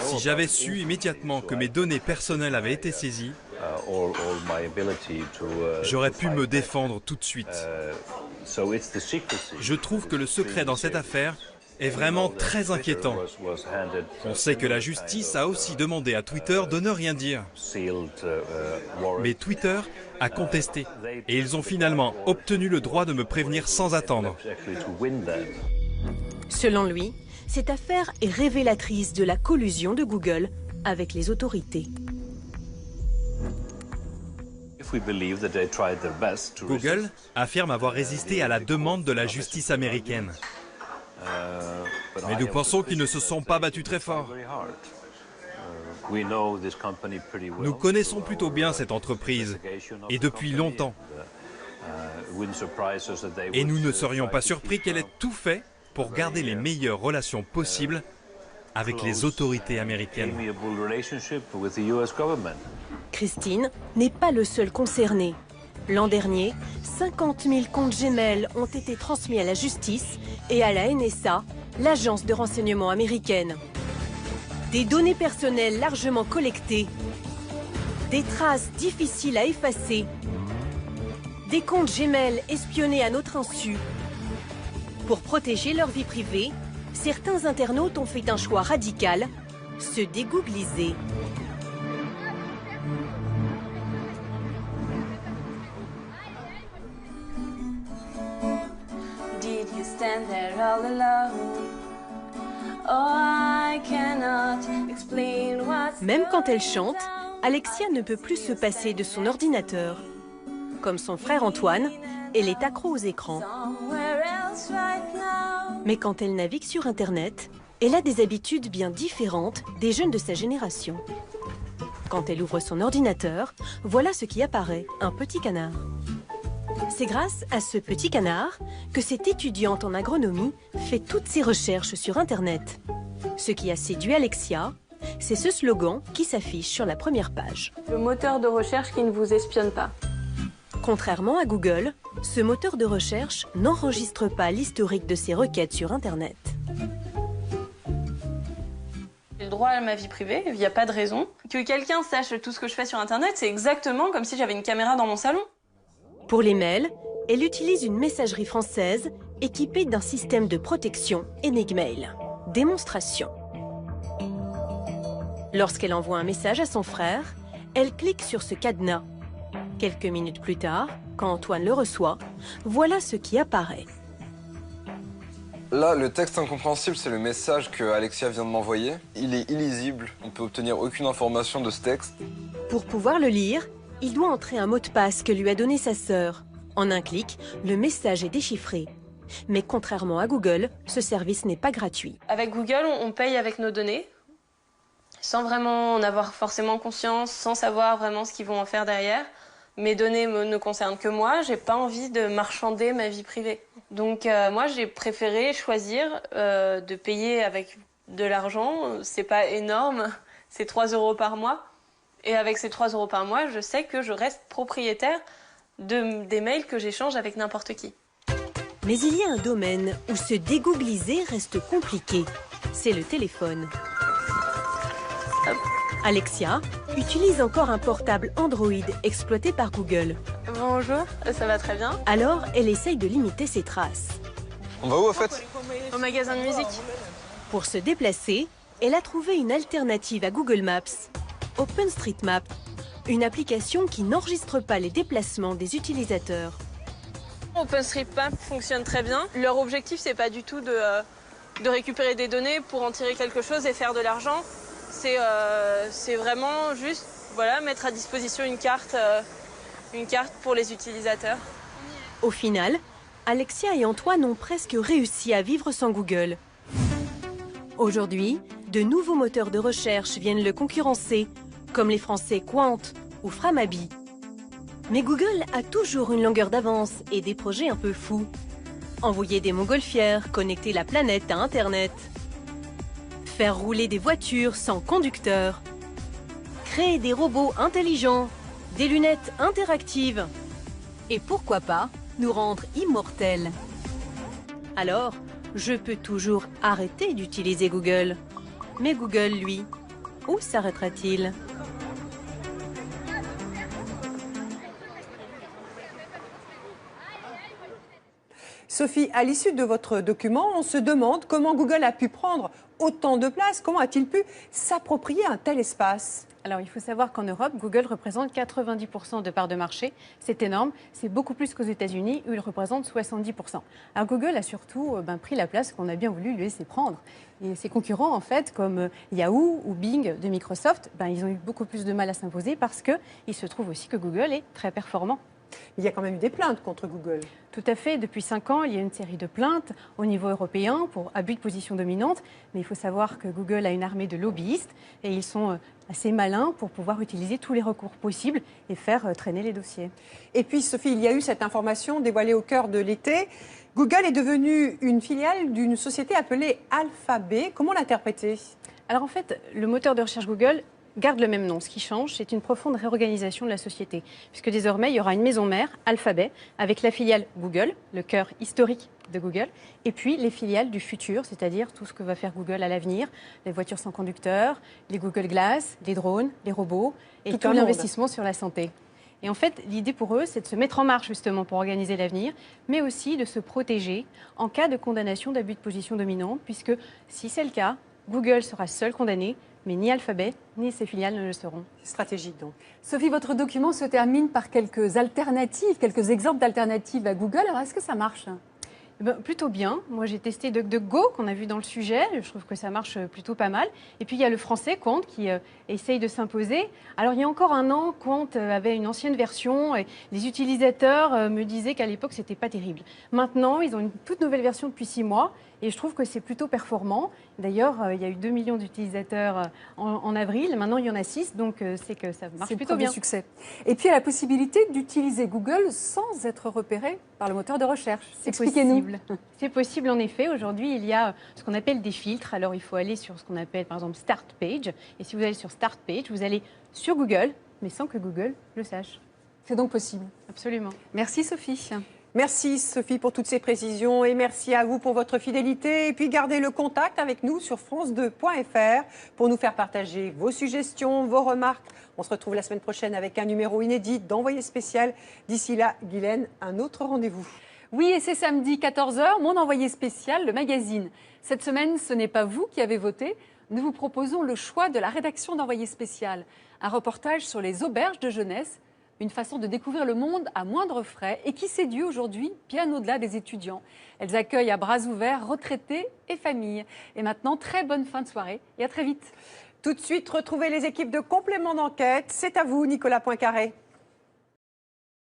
Si j'avais su immédiatement que mes données personnelles avaient été saisies, j'aurais pu me défendre tout de suite. Je trouve que le secret dans cette affaire est vraiment très inquiétant. On sait que la justice a aussi demandé à Twitter de ne rien dire. Mais Twitter a contesté et ils ont finalement obtenu le droit de me prévenir sans attendre. Selon lui, cette affaire est révélatrice de la collusion de Google avec les autorités. Google affirme avoir résisté à la demande de la justice américaine. Mais nous pensons qu'ils ne se sont pas battus très fort. Nous connaissons plutôt bien cette entreprise, et depuis longtemps. Et nous ne serions pas surpris qu'elle ait tout fait pour garder les meilleures relations possibles avec les autorités américaines. Christine n'est pas le seul concerné. L'an dernier, 50 000 comptes Gmail ont été transmis à la justice et à la NSA, l'agence de renseignement américaine. Des données personnelles largement collectées, des traces difficiles à effacer, des comptes Gmail espionnés à notre insu. Pour protéger leur vie privée, certains internautes ont fait un choix radical, se dégoogliser. Même quand elle chante, Alexia ne peut plus se passer de son ordinateur. Comme son frère Antoine, elle est accro aux écrans. Mais quand elle navigue sur Internet, elle a des habitudes bien différentes des jeunes de sa génération. Quand elle ouvre son ordinateur, voilà ce qui apparaît, un petit canard. C'est grâce à ce petit canard que cette étudiante en agronomie fait toutes ses recherches sur Internet. Ce qui a séduit Alexia, c'est ce slogan qui s'affiche sur la première page. Le moteur de recherche qui ne vous espionne pas. Contrairement à Google, ce moteur de recherche n'enregistre pas l'historique de ses requêtes sur Internet. J'ai le droit à ma vie privée, il n'y a pas de raison. Que quelqu'un sache tout ce que je fais sur Internet, c'est exactement comme si j'avais une caméra dans mon salon. Pour les mails, elle utilise une messagerie française équipée d'un système de protection Enigmail. Démonstration. Lorsqu'elle envoie un message à son frère, elle clique sur ce cadenas. Quelques minutes plus tard, quand Antoine le reçoit, voilà ce qui apparaît. Là, le texte incompréhensible, c'est le message que Alexia vient de m'envoyer. Il est illisible, on ne peut obtenir aucune information de ce texte. Pour pouvoir le lire, il doit entrer un mot de passe que lui a donné sa sœur. En un clic, le message est déchiffré. Mais contrairement à Google, ce service n'est pas gratuit. Avec Google, on paye avec nos données, sans vraiment en avoir forcément conscience, sans savoir vraiment ce qu'ils vont en faire derrière. Mes données ne concernent que moi, j'ai pas envie de marchander ma vie privée. Donc moi, j'ai préféré choisir de payer avec de l'argent. C'est pas énorme, c'est 3 € par mois. Et avec ces 3 € par mois, je sais que je reste propriétaire des mails que j'échange avec n'importe qui. Mais il y a un domaine où se dégoogliser reste compliqué. C'est le téléphone. Alexia utilise encore un portable Android exploité par Google. Bonjour, ça va très bien. Alors, elle essaye de limiter ses traces. On va où en fait? Au magasin de musique. Pour se déplacer, elle a trouvé une alternative à Google Maps, OpenStreetMap, une application qui n'enregistre pas les déplacements des utilisateurs. OpenStreetMap fonctionne très bien. Leur objectif, c'est pas du tout de récupérer des données pour en tirer quelque chose et faire de l'argent. C'est vraiment juste mettre à disposition une carte pour les utilisateurs. Au final, Alexia et Antoine ont presque réussi à vivre sans Google. Aujourd'hui, de nouveaux moteurs de recherche viennent le concurrencer, comme les Français Quant ou Framabi. Mais Google a toujours une longueur d'avance et des projets un peu fous. Envoyer des montgolfières, connecter la planète à Internet, faire rouler des voitures sans conducteur, créer des robots intelligents, des lunettes interactives et pourquoi pas nous rendre immortels. Alors, je peux toujours arrêter d'utiliser Google. Mais Google, lui, où s'arrêtera-t-il ? Sophie, à l'issue de votre document, on se demande comment Google a pu prendre autant de place, comment a-t-il pu s'approprier un tel espace ? Alors, il faut savoir qu'en Europe, Google représente 90% de parts de marché. C'est énorme. C'est beaucoup plus qu'aux États-Unis où il représente 70%. Alors, Google a surtout pris la place qu'on a bien voulu lui laisser prendre. Et ses concurrents, en fait, comme Yahoo ou Bing de Microsoft, ils ont eu beaucoup plus de mal à s'imposer parce qu'il se trouve aussi que Google est très performant. Il y a quand même eu des plaintes contre Google. Tout à fait. Depuis 5 ans, il y a une série de plaintes au niveau européen pour abus de position dominante. Mais il faut savoir que Google a une armée de lobbyistes et ils sont assez malins pour pouvoir utiliser tous les recours possibles et faire traîner les dossiers. Et puis, Sophie, il y a eu cette information dévoilée au cœur de l'été. Google est devenu une filiale d'une société appelée Alphabet. Comment l'interpréter ? Alors en fait, le moteur de recherche Google garde le même nom. Ce qui change, c'est une profonde réorganisation de la société. Puisque désormais, il y aura une maison mère, Alphabet, avec la filiale Google, le cœur historique de Google, et puis les filiales du futur, c'est-à-dire tout ce que va faire Google à l'avenir, les voitures sans conducteur, les Google Glass, les drones, les robots, et tout l'investissement sur la santé. Et en fait, l'idée pour eux, c'est de se mettre en marche justement pour organiser l'avenir, mais aussi de se protéger en cas de condamnation d'abus de position dominante, puisque si c'est le cas, Google sera seul condamné, mais ni Alphabet, ni ses filiales ne le seront. C'est stratégique donc. Sophie, votre document se termine par quelques alternatives, quelques exemples d'alternatives à Google. Alors, est-ce que ça marche ? Plutôt bien. Moi, j'ai testé DuckDuckGo, qu'on a vu dans le sujet. Je trouve que ça marche plutôt pas mal. Et puis, il y a le français, Quant, qui essaye de s'imposer. Alors, il y a encore un an, Quant avait une ancienne version et les utilisateurs me disaient qu'à l'époque, c'était pas terrible. Maintenant, ils ont une toute nouvelle version depuis 6 mois et je trouve que c'est plutôt performant. D'ailleurs, il y a eu 2 millions d'utilisateurs en avril. Maintenant, il y en a 6, donc c'est que ça marche plutôt bien. C'est succès. Et puis, il y a la possibilité d'utiliser Google sans être repéré par le moteur de recherche. Expliquez-nous. C'est possible en effet. Aujourd'hui, il y a ce qu'on appelle des filtres. Alors, il faut aller sur ce qu'on appelle par exemple Start Page. Et si vous allez sur Start Page, vous allez sur Google, mais sans que Google le sache. C'est donc possible. Absolument. Merci Sophie. Merci Sophie pour toutes ces précisions et merci à vous pour votre fidélité. Et puis gardez le contact avec nous sur france2.fr pour nous faire partager vos suggestions, vos remarques. On se retrouve la semaine prochaine avec un numéro inédit d'Envoyé spécial. D'ici là, Guylaine, un autre rendez-vous. Oui, et c'est samedi 14h, mon envoyé spécial, le magazine. Cette semaine, ce n'est pas vous qui avez voté. Nous vous proposons le choix de la rédaction d'Envoyé spécial. Un reportage sur les auberges de jeunesse, une façon de découvrir le monde à moindre frais et qui séduit aujourd'hui bien au-delà des étudiants. Elles accueillent à bras ouverts retraités et familles. Et maintenant, très bonne fin de soirée et à très vite. Tout de suite, retrouvez les équipes de complément d'enquête. C'est à vous, Nicolas Poincaré.